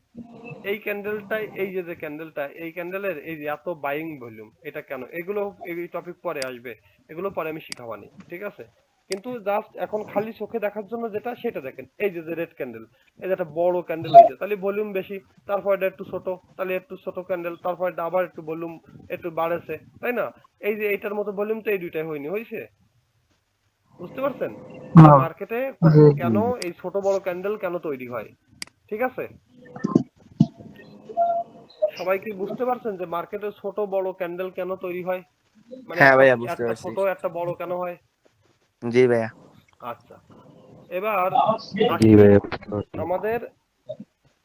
এই ক্যান্ডেলটাই, এই যে ক্যান্ডেলটা, এই ক্যান্ডেলের এই যে এত বাইং ভলিউম, এটা কেন? এগুলো এই টপিক পরে আসবে, এগুলো পরে আমি শিখাবানি, ঠিক আছে। কিন্তু জাস্ট এখন খালি চোখে দেখার জন্য যেটা, সেটা দেখেন, এই যে রেড ক্যান্ডেল, এই যে একটা বড় ক্যান্ডেল হয়েছে, তাহলে ভলিউম বেশি, তারপর এটা একটু ছোট, তাহলে একটু ছোট ক্যান্ডেল, তারপর এটা আবার একটু ভলিউম একটু বাড়েছে, তাই না? এই যে এইটার মতো ভলিউম তো এই দুইটাই হয়নি, হয়েছে? বুঝতে পারছেন মার্কেটে কেন এই ছোট বড় ক্যান্ডেল কেন তৈরি হয়, ঠিক আছে। সবাই কি বুঝতে পারছেন যে মার্কেটে ছোট বড় ক্যান্ডেল কেন তৈরি হয়? মানে হ্যাঁ একটা ভাইয়া বুঝতে একটা পারছি। ছোট একটা বড় কেন হয়? জি ভাইয়া। আচ্ছা, এবার জি আসি ভাই। আমাদের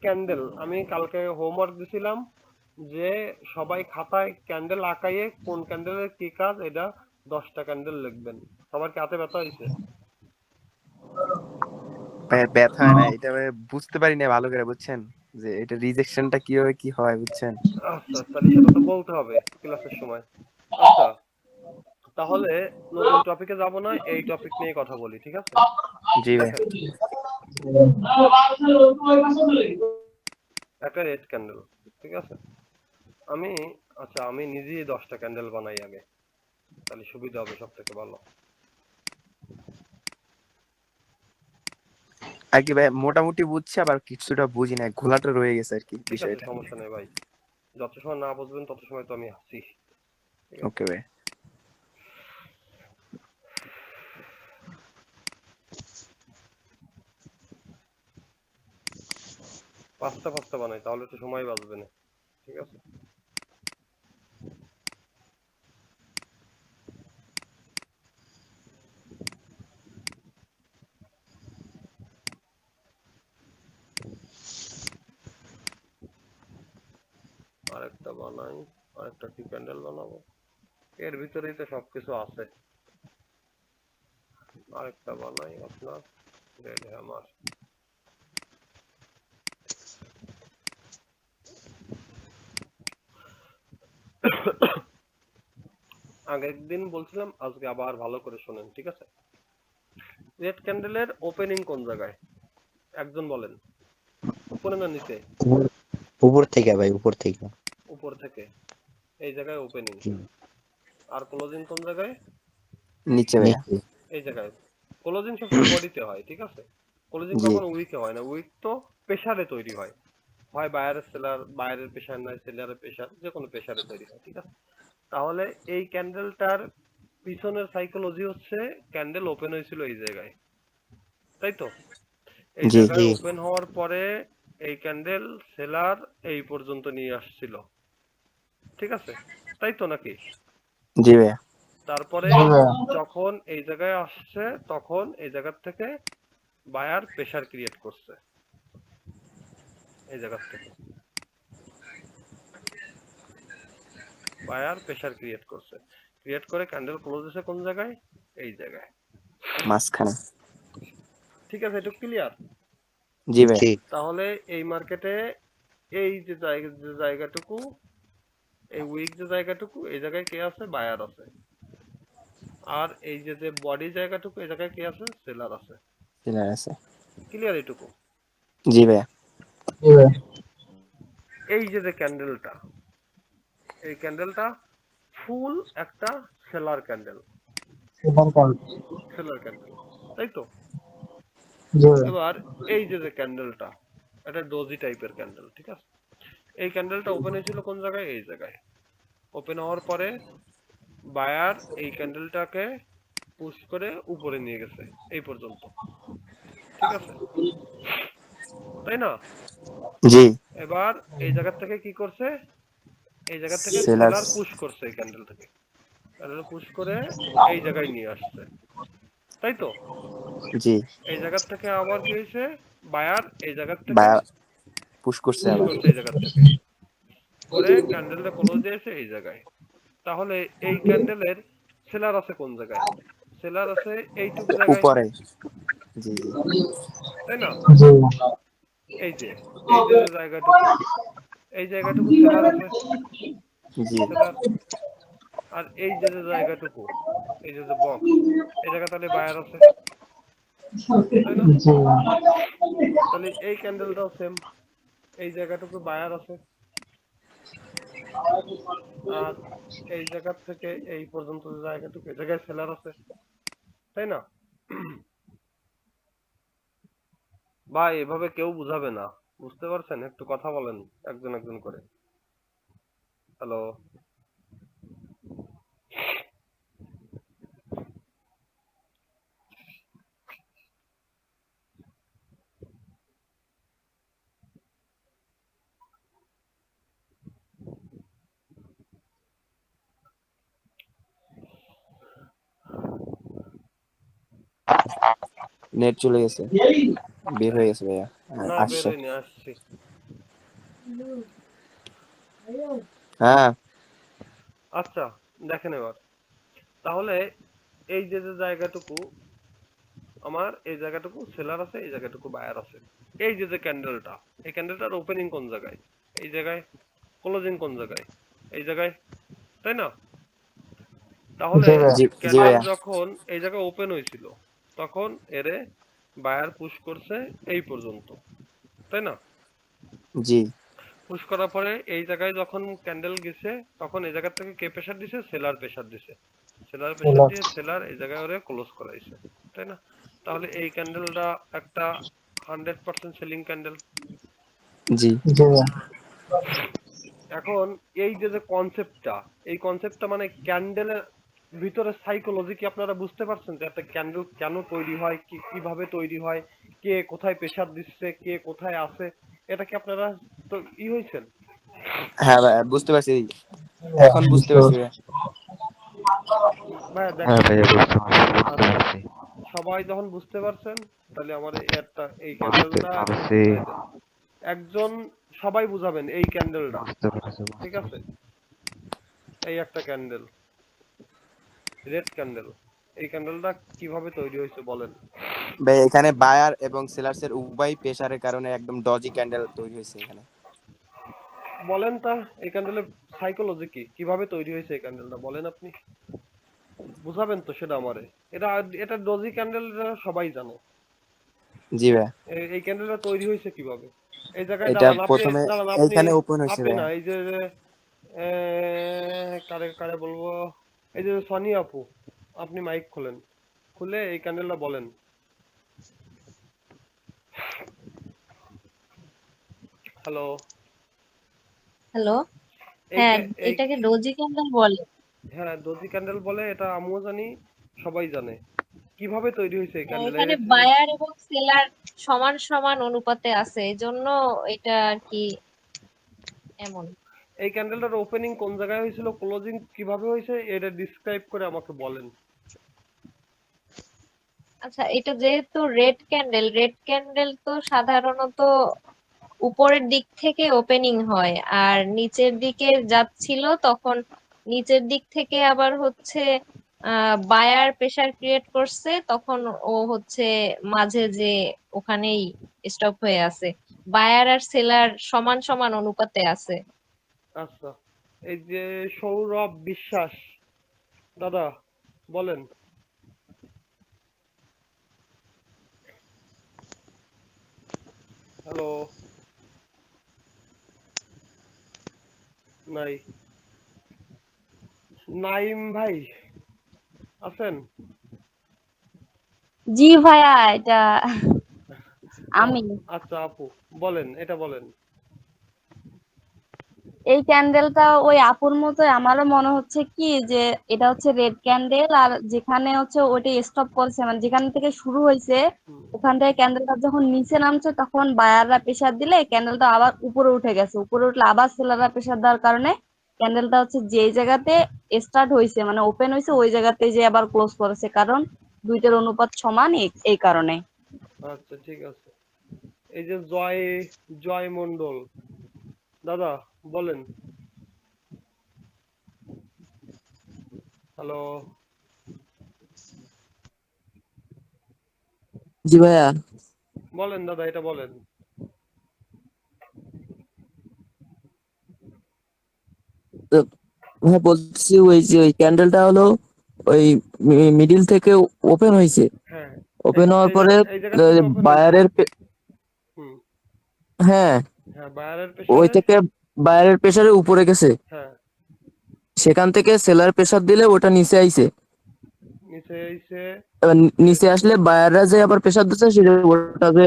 ক্যান্ডেল। আমি কালকে হোমওয়ার্ক দিছিলাম যে সবাই খাতায় ক্যান্ডেল আঁকাইয়ে কোন ক্যান্ডেলের কি কাজ, এটা 10টা ক্যান্ডেল লিখবেন। সবার কি হাতে ব্যথা হয়েছে? ভাইয়া ব্যথা হয় না, এটা ভাইয়া বুঝতে পারি না ভালো করে, বুঝছেন, যে এটা রিজেকশনটা কিভাবে কি হয়, বুঝছেন। আচ্ছা তাহলে সেটা তো বলতে হবে ক্লাসের সময়। আচ্ছা তাহলে নতুন টপিকে যাব না, এই টপিক নিয়ে কথা বলি, ঠিক আছে। জি ভাইয়া। দেখেন, একটা রেড ক্যান্ডেল, ঠিক আছে। আমি আচ্ছা আমি নিজেই 10টা ক্যান্ডেল বানাই আগে, তাহলে সুবিধা হবে সব থেকে ভালো। আর কি ভাইয়া মোটামুটি বুঝছি, আবার কিছুটা বুঝি না, ঘোলাটা রয়ে গেছে আর কি ঠিক আছে বিষয়টা। সমস্যা নেই ভাই, যত সময় না বুঝবেন তত সময় তো আমি আছি, ঠিক আছে। ওকে ভাই। পাঁচটা পাঁচটা বানাই, তাহলে তো সময় বাঁচবে না, ঠিক আছে। বানাই, আরেকটা কি ক্যান্ডেল বানাবো, এর ভিতরেই তো সবকিছু আছে। আরেকটা বানাই আপনার রেড হ্যামার। আগের দিন বলছিলাম, আজকে আবার ভালো করে শোনেন, ঠিক আছে? রেড ক্যান্ডেলের ওপেনিং কোন জায়গায় একজন বলেন, উপরে না নিচে? উপর থেকে ভাই, উপর থেকে। উপর থেকে, এই জায়গায় ওপেনিং। জি। আর ক্লোজিং কোন জায়গায়? নিচে ভাইয়া। নিচে। এই জায়গায়। ক্লোজিং সবসময় বডিতে হয়, ঠিক আছে? ক্লোজিং জি। কখনো উইকে হয় না, উইক তো প্রেসারে তৈরি হয়, হয় বায়ারের সেলার, বায়ারের প্রেসার নয় সেলারের প্রেসার, যে কোনো প্রেসারে তৈরি হয়, ঠিক আছে? তাহলে এই ক্যান্ডেলটার পিছনের সাইকোলজি হচ্ছে ক্যান্ডেল ওপেন হয়েছিল এই জায়গায়, তাই তো? এই জি। জায়গায় ওপেন হওয়ার পরে এই ক্যান্ডেল সেলার এই পর্যন্ত নিয়ে আসছিল, ঠিক আছে? তাই তো নাকি? জি ভাইয়া। তারপরে জি ভাইয়া। যখন এই জায়গায় আসছে তখন এই জায়গার থেকে বায়ার প্রেসার ক্রিয়েট করছে, এই জায়গার থেকে বায়ার প্রেসার ক্রিয়েট করছে, ক্রিয়েট করে ক্যান্ডেল ক্লোজ হয়েছে কোন জায়গায়? এই জায়গায়, মাঝখানে। ঠিক আছে? এটা ক্লিয়ার? জি ভাইয়া। জি। তাহলে এই মার্কেটে এই যে জায়গাটুকু, এই উইক যে জায়গাটুকু, এই জায়গায় কে আছে? বায়ার আছে। আর এই যে বডি জায়গাটুকু, এই জায়গায় কে আছে? সেলার আছে। সেলার আছে। ক্লিয়ার এটুকু? জি ভাইয়া। জি ভাইয়া। এই যে ক্যান্ডেলটা, এই ক্যান্ডেলটা ফুল একটা seller candle, seller card. Seller candle, তাই তো? জি ভাইয়া। এবার এই যে ক্যান্ডেলটা, এটা ডোজি টাইপের ক্যান্ডেল, ঠিক আছে? এই ক্যান্ডেলটা ওপেন হয়েছিল কোন জায়গায়? এই জায়গায়। ওপেন হওয়ার পরে বায়ার এই ক্যান্ডেলটাকে পুশ করে উপরে নিয়ে গেছে এই পর্যন্ত, ঠিক আছে? তাই না? জি। এবার এই জায়গা থেকে কি করছে? এই জায়গা থেকে সেলার। সেলার পুশ করছে, এই ক্যান্ডেল থেকে ক্যান্ডেল পুশ করে এই জায়গায় নিয়ে আসছে, তাই তো? জি। এই জায়গা থেকে আবার কি হয়েছে? বায়ার এই জায়গা থেকে ভাইয়া পুশ করছে পুশ আবার। করছে এই জায়গা থেকে, করে ক্যান্ডেলটা ক্লোজ দিয়েছে এই জায়গায়। তাহলে এই ক্যান্ডেলের সেলার আছে কোন জায়গায়? সেলার আছে এইটুকু জায়গায়, উপরে। জি জি। তাই না? জি এই যে জায়গাটুকু, এই জায়গাটুকু সেলার আছে, জি। সেলার। আর এই যে জায়গাটুকু, এই যে বক্স, এই জায়গা তাহলে বায়ার আছে, তাই না? জি তাহলে এই ক্যান্ডেলটাও সেম, এই জায়গাটুকু বায়ার আছে, আর এই জায়গা থেকে এই পর্যন্ত যে জায়গাটুকু, এই জায়গায় সেলার আছে, তাই না? ভাই এভাবে কেউ বুঝাবে না, বুঝতে পারছেন? একটু কথা বলেন একজন একজন করে। হ্যালো? নেট চলে গেছে, বের হয়ে গেছে ভাইয়া। না বের আসছে। হয়নি, আসছি। হ্যাঁ। আচ্ছা দেখেন এবার, তাহলে এই যে জায়গাটুকু আমার, এই জায়গাটুকু সেলার আছে, এই জায়গাটুকু বায়ার আছে। এই যে ক্যান্ডেলটা, এই ক্যান্ডেলটার ওপেনিং কোন জায়গায়? এই জায়গায়। ক্লোজিং কোন জায়গায়? এই জায়গায়, তাই না? তাহলে জি ভাইয়া। জি ক্যান্ডেল ভাইয়া। যখন এই জায়গায় ওপেন হয়েছিল তখন এরে বায়ার পুশ করছে এই পর্যন্ত, তাই না? জি। পুশ করার পরে এই জায়গায় যখন ক্যান্ডেল গেছে তখন এই জায়গা থেকে কে প্রেসার দিছে? সেলার প্রেসার দিছে। সেলার প্রেসার দিয়ে সেলার এই জায়গায় ওরে ক্লোজ করাইছে, তাই না? তাহলে এই ক্যান্ডেলটা একটা 100% সেলিং ক্যান্ডেল। জি। জি ভাইয়া। এখন এই যে কনসেপ্টটা, এই কনসেপ্টটা মানে ক্যান্ডেলের ভিতরে সাইকোলজি কি আপনারা বুঝতে পারছেন? যে একটা ক্যান্ডেল কেন তৈরি হয়, কিভাবে তৈরি হয়, কে কোথায় প্রেসার দিচ্ছে, কে কোথায় আছে, এটা কি আপনারা তো হয়েছেন? হ্যাঁ ভাইয়া বুঝতে পারছি, এখন বুঝতে পারছি ভাইয়া। ভাইয়া হ্যাঁ দেখেন, ভাইয়া, বুঝতে পারছি, বুঝতে আচ্ছা, পারছি। সবাই যখন বুঝতে পারছেন তাহলে আমার এই বুঝতে ক্যান্ডেলটা পারছি। একজন সবাই বুঝাবেন এই ক্যান্ডেলটা, বুঝতে পারছি, ঠিক বুঝতে আছে? পারছি। এই একটা ক্যান্ডেল, রেড ক্যান্ডেল। এই ক্যান্ডেলটা কিভাবে তৈরি হয়েছে বলেন? ভাই এখানে বায়ার এবং সেলার্স এর উভয় প্রেসারের কারণে একদম ডজি ক্যান্ডেল তৈরি হয়েছে এখানে। বলেন তা এই ক্যান্ডেলের সাইকোলজি কি, কিভাবে তৈরি হয়েছে এই ক্যান্ডেলটা বলেন আপনি, বুঝাবেন তো সেটা আমারে। এটা এটা ডজি ক্যান্ডেল সবাই জানে। জি ভাই, এই ক্যান্ডেলটা তৈরি হয়েছে কিভাবে? এই জায়গায় এটা দাঁড়ান আপনি, প্রথমে দাঁড়ান আপনি, এইখানে ওপেন হয়েছে আপনি ভাই। না এই যে কারে কারে বলবো, এই যে সনি আপু, আপনি মাইক খোলেন, খুলে এই ক্যান্ডেলটা বলেন। হ্যালো। হ্যালো, এই হ্যাঁ এই এটাকে ডোজি ক্যান্ডেল বলে। হ্যাঁ ডজি ক্যান্ডেল বলে, এটা আমিও জানি, সবাই জানে। কিভাবে তৈরি হয়েছে এই ক্যান্ডেল? এখানে বায়ার এবং সেলার সমান সমান অনুপাতে আছে, এজন্য এটা আর কি এমন। এই ক্যান্ডেলটার ওপেনিং কোন জায়গায় হয়েছিল, ক্লোজিং কিভাবে হয়েছে, এটা ডিসক্রাইব করে আমাকে বলেন। আচ্ছা, এটা যেহেতু রেড ক্যান্ডেল, রেড ক্যান্ডেল তো সাধারণত উপরের দিক থেকে ওপেনিং হয়, আর নিচের দিকে যাচ্ছিল তখন নিচের দিক থেকে আবার হচ্ছে বায়ার প্রেসার ক্রিয়েট করছে, তখন ও হচ্ছে মাঝে যে ওখানেই স্টপ হয়ে আছে। বায়ার আর সেলার সমান সমান অনুপাতে আছে। আচ্ছা, এই যে সৌরভ বিশ্বাস দাদা বলেন। হ্যালো, নাই, নাইম ভাই আছেন? জি ভাইয়া, এটা আমি। আচ্ছা আপু বলেন, এটা বলেন। এই ক্যান্ডেলটা ওই আপুর মতোই, আমারও মনে হচ্ছে কি যে এটা হচ্ছে রেড ক্যান্ডেল, আর যেখানে হচ্ছে ওইটা স্টপ করছে মানে যেখান থেকে শুরু হয়েছে হুম, ওখান থেকে ক্যান্ডেলটা যখন নিচে নামছে তখন বায়াররা প্রেসার দিলে ক্যান্ডেলটা আবার উপরে উঠে গেছে, উপরে উঠলে আবার সেলাররা প্রেসার দেওয়ার কারণে ক্যান্ডেলটা হচ্ছে যে জায়গাতে স্টার্ট হয়েছে মানে ওপেন হয়েছে ওই জায়গাতে যে আবার ক্লোজ করেছে, কারণ দুইটার অনুপাত সমান, এই কারণে। আচ্ছা ঠিক আছে। এই যে জয়, জয় মন্ডল দাদা বলেন। হ্যালো, জি ভাইয়া, বলেন দাদা, এটা বলেন। তো ভাইয়া বলছি ওই যে ওই ক্যান্ডেলটা হলো ওই মিডিল থেকে ওপেন হয়েছে, হ্যাঁ, ওপেন হওয়ার পরে এই জায়গা থেকে ওপেন হয়েছে। বায়ারের হুম, হ্যাঁ হ্যাঁ বায়ারের ওই প্রেসারে। থেকে বায়ারের প্রেসারে উপরে গেছে, হ্যাঁ, সেখান থেকে সেলার প্রেসার দিলে ওটা নিচে আইছে। নিচে এসে এবার নিচে আসলে বায়াররা যে আবার প্রেসার দিচ্ছে সেটা ওটা যে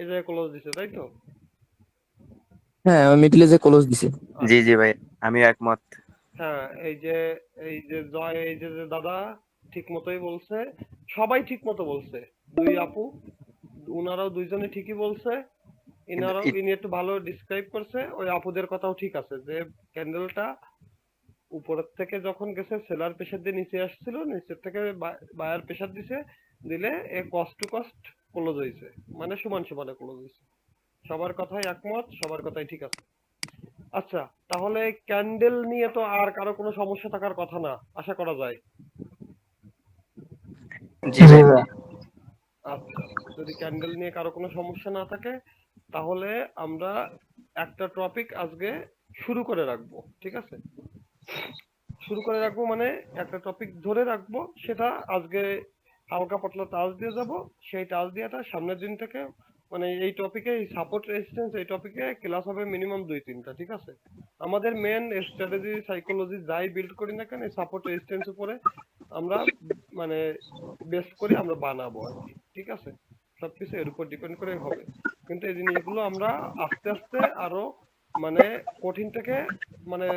এই জায়গায় ক্লোজ দিছে, তাই তো? হ্যাঁ মিডিলে যে ক্লোজ দিছে। জি জি ভাই, আমি একমত। হ্যাঁ, এই যে জয়, এই যে যে দাদা ঠিক মতোই বলছে, সবাই ঠিক মতো বলছে। দুই আপু, উনারাও দুইজনে ঠিকই বলছে। ইনি একটু ভালো ডিসক্রাইব করছে। ওই আপুদের কথাও ঠিক আছে যে ক্যান্ডেলটা উপরের থেকে যখন গেছে সেলার প্রেসার দিয়ে নিচে আসছিল, নিচের থেকে বায়ার প্রেসার দিছে, দিলে এ কস্ট টু কস্ট ক্লোজ হয়েছে, মানে সমান সমানে ক্লোজ হয়েছে। সবার কথাই একমত, সবার কথাই ঠিক আছে। আচ্ছা, তাহলে ক্যান্ডেল নিয়ে তো আর কারো কোনো সমস্যা থাকার কথা না, আশা করা যায়। জি ভাই। আচ্ছা, যদি ক্যান্ডেল নিয়ে কারো কোনো সমস্যা না থাকে তাহলে আমরা একটা টপিক আজকে শুরু করে রাখবো, ঠিক আছে? শুরু করে রাখবো মানে একটা টপিক ধরে রাখবো, সেটা আজকে হালকা পাতলা টাচ দিয়ে যাব। সেই টাচ দিয়েটা সামনের দিন থেকে মানে এই টপিকে, এই সাপোর্ট রেজিস্ট্যান্স, এই টপিকে ক্লাস হবে মিনিমাম 2-3টা, ঠিক আছে? আমাদের মেন স্ট্র্যাটেজি সাইকোলজি যাই বিল্ড করি না কেন এই সাপোর্ট রেজিস্ট্যান্স উপরে আমরা মানে বেস করে আমরা বানাবো আর কি, ঠিক আছে? সবকিছু এর উপর ডিপেন্ড করে হবে, কিন্তু এই জিনিসগুলো আমরা আস্তে আস্তে আরো মানে কঠিন থেকে মানে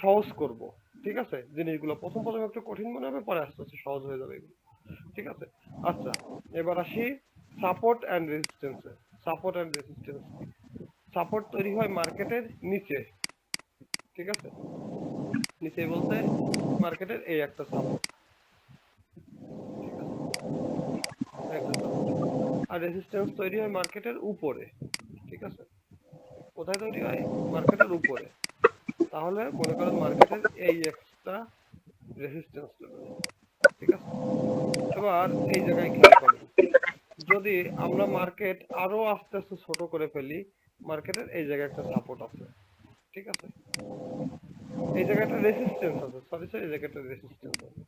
সহজ করব, ঠিক আছে? জিনিসগুলো প্রথম প্রথম একটু কঠিন মনে হবে, পরে আস্তে আস্তে সহজ হয়ে যাবে এগুলো, ঠিক আছে? আচ্ছা, এবার আসি support and resistance. Support and resistance, support তৈরি হয় মার্কেটের নিচে, ঠিক আছে? নিচে বলতে মার্কেটের এই একটা সাপোর্ট, ঠিক আছে? একটা সাপোর্ট। আর রেজিস্ট্যান্স তৈরি হয় মার্কেটের উপরে, ঠিক আছে? কোথায় তৈরি হয়? মার্কেটের উপরে। তাহলে মনে করেন মার্কেটের এই এক্সট্রা রেজিস্ট্যান্স লেভেল, ঠিক আছে। এবার এই জায়গায় খেয়াল করেন, যদি আমরা মার্কেট আরো আস্তে আস্তে ছোট করে ফেলি, মার্কেটের এই জায়গায় একটা সাপোর্ট আছে, ঠিক আছে। এই জায়গায় একটা রেজিস্ট্যান্স আছে, সরি এই জায়গায় একটা রেজিস্ট্যান্স আছে,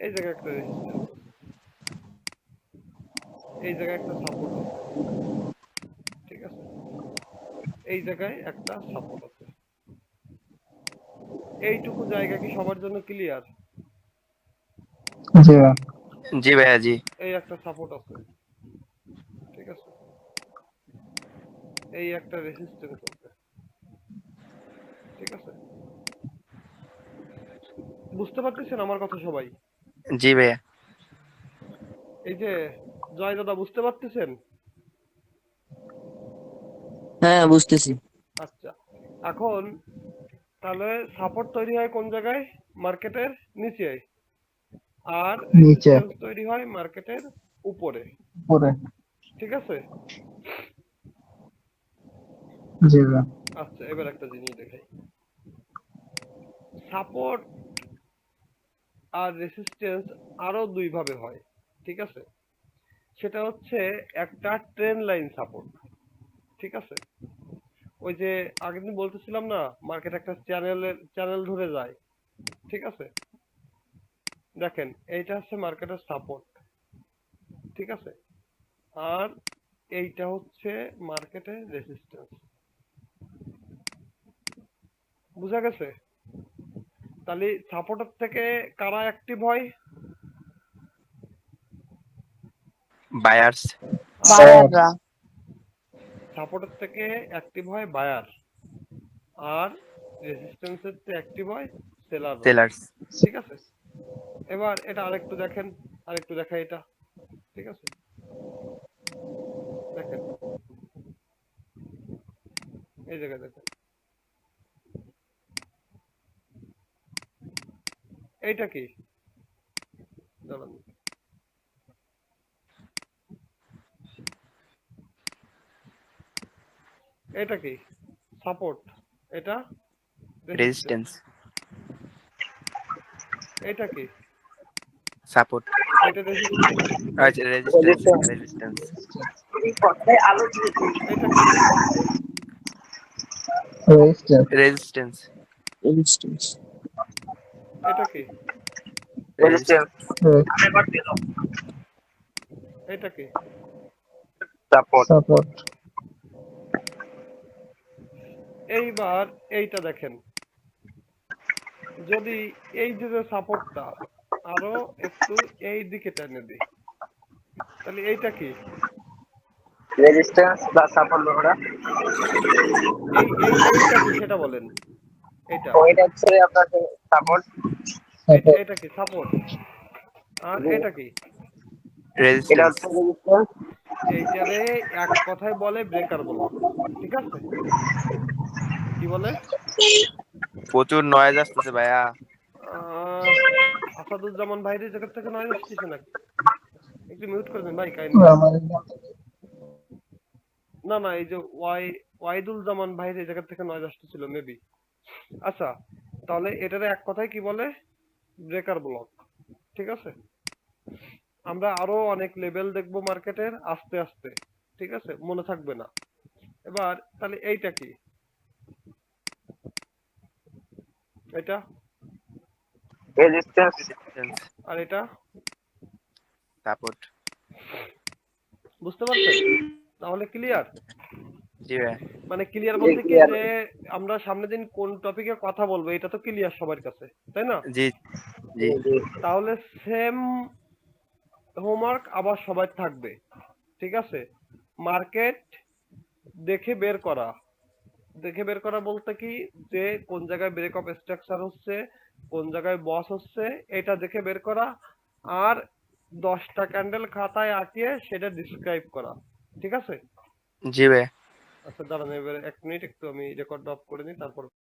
এই জায়গায় একটা রেজিস্ট্যান্স আছে, এই জায়গায় একটা সাপোর্ট আছে, ঠিক আছে। এই জায়গায় একটা সাপোর্ট আছে। এইটুকু জায়গা কি সবার জন্য ক্লিয়ার? জি ভাই। জি ভাইয়া জি। এই একটা সাপোর্ট আছে, ঠিক আছে। এই একটা রেজিস্ট্যান্স আছে, ঠিক আছে। বুঝতে পারতেছেন আমার কথা সবাই? জি ভাইয়া। এই যে জয় দাদা, বুঝতে পারতেছেন? হ্যাঁ বুঝতেছি। আচ্ছা, এখন তাহলে সাপোর্ট তৈরি হয় কোন জায়গায়? মার্কেটের নিচে। আর নিচে রেজিস্ট্যান্স তৈরি হয় মার্কেটের উপরে, পরে। ঠিক আছে। জি ভাই। আচ্ছা, এবার একটা জিনিস দেখাই। সাপোর্ট আর রেজিস্ট্যান্স আরো দুই ভাবে হয়, ঠিক আছে। সেটা হচ্ছে একটা ট্রেন্ড লাইন সাপোর্ট, ঠিক আছে। ওই যে আগের দিন বলতেছিলাম না, মার্কেট একটা চ্যানেল ধরে যায়, ঠিক আছে। দেখেন এইটা হচ্ছে মার্কেটের সাপোর্ট, ঠিক আছে। আর এইটা হচ্ছে মার্কেটের রেজিস্ট্যান্স, বুঝা গেছে? তাহলে সাপোর্টের থেকে কারা অ্যাক্টিভ হয়? বায়ার্স। বায়াররা। সাপোর্টের থেকে অ্যাক্টিভ হয় বায়ার, আর রেজিস্ট্যান্সের থেকে অ্যাক্টিভ হয় সেলাররা, সেলার্স। ঠিক আছে। এবার এটা আরেকটু দেখেন, আরেকটু দেখাই এটা, ঠিক আছে। দেখেন এই জায়গায় দেখেন, এইটা কি? দাঁড়ান, এটা কি? সাপোর্ট, এটা রেজিস্ট্যান্স, রেজিস্ট্যান্স। এটা কি? সাপোর্ট। এটা রেজিস্ট্যান্স, আচ্ছা রেজিস্ট্যান্স রেজিস্ট্যান্স। এটা কি? রেজিস্ট্যান্স। রেজিস্ট্যান্স। এটা কি? রেজিস্ট্যান্স। এটা কি? সাপোর্ট। এইবার এইটা দেখেন, যদি এই যে সাপোর্টটা আরো একটু এই দিকে টেনে দিই, তাহলে এইটা কি? রেজিস্ট্যান্স প্লাস সাপোর্ট লোকরা এইটা কি সেটা বলেন। এটা ওইটা হচ্ছে আপনার সাপোর্ট। এটা কি? সাপোর্ট। আর এটা কি? এটা রেজিস্ট্যান্স। হচ্ছে রেজিস্ট্যান্স। এইটারে এক কথায় বলে ব্রেকার ব্লক, ঠিক আছে। কি বলে? প্রচুর নয়েজ আসতেছে ভাইয়া। আসাদুজ্জামান ভাইয়ের জায়গা থেকে নয় আসতেছে নাকি? একটু মিউট করে দেন ভাই কাইন্ডলি। না না, এই যে ওয়াইদুল জামান ভাইয়ের এই জায়গা থেকে নয় আসতেছিল মেবি। আচ্ছা, তাহলে এটারে এক কথায় কি বলে? ব্রেকার ব্লক, ঠিক আছে। আমরা আরো অনেক লেভেল দেখবো মার্কেটের আস্তে আস্তে, ঠিক আছে, মনে থাকবে না। এবার তাহলে এইটা কি? এটা রেজিস্ট্যান্স। আর এটা সাপোর্ট। বুঝতে পারছেন? তাহলে ক্লিয়ার? জি ভাইয়া। মানে ক্লিয়ার বলতে কি যে আমরা সামনের দিন কোন টপিকে কথা বলবো এটা তো ক্লিয়ার সবার কাছে, তাই না? জি জি। তাহলে সেম হোমওয়ার্ক আবার সবাই থাকবে, ঠিক আছে। মার্কেট দেখে বের করা, দেখে বের করা বলতে কি যে কোন জায়গায় ব্রেক অফ স্ট্রাকচার হচ্ছে, কোন জায়গায় বস হচ্ছে, এটা দেখে বের করা। আর 10টা ক্যান্ডেল খাতায় আঁকিয়ে সেটা ডিসক্রাইব করা, ঠিক আছে। জি ভাইয়া। আচ্ছা দাঁড়ান, এবারে 1 মিনিট একটু আমি রেকর্ড অফ করে নিই, তারপর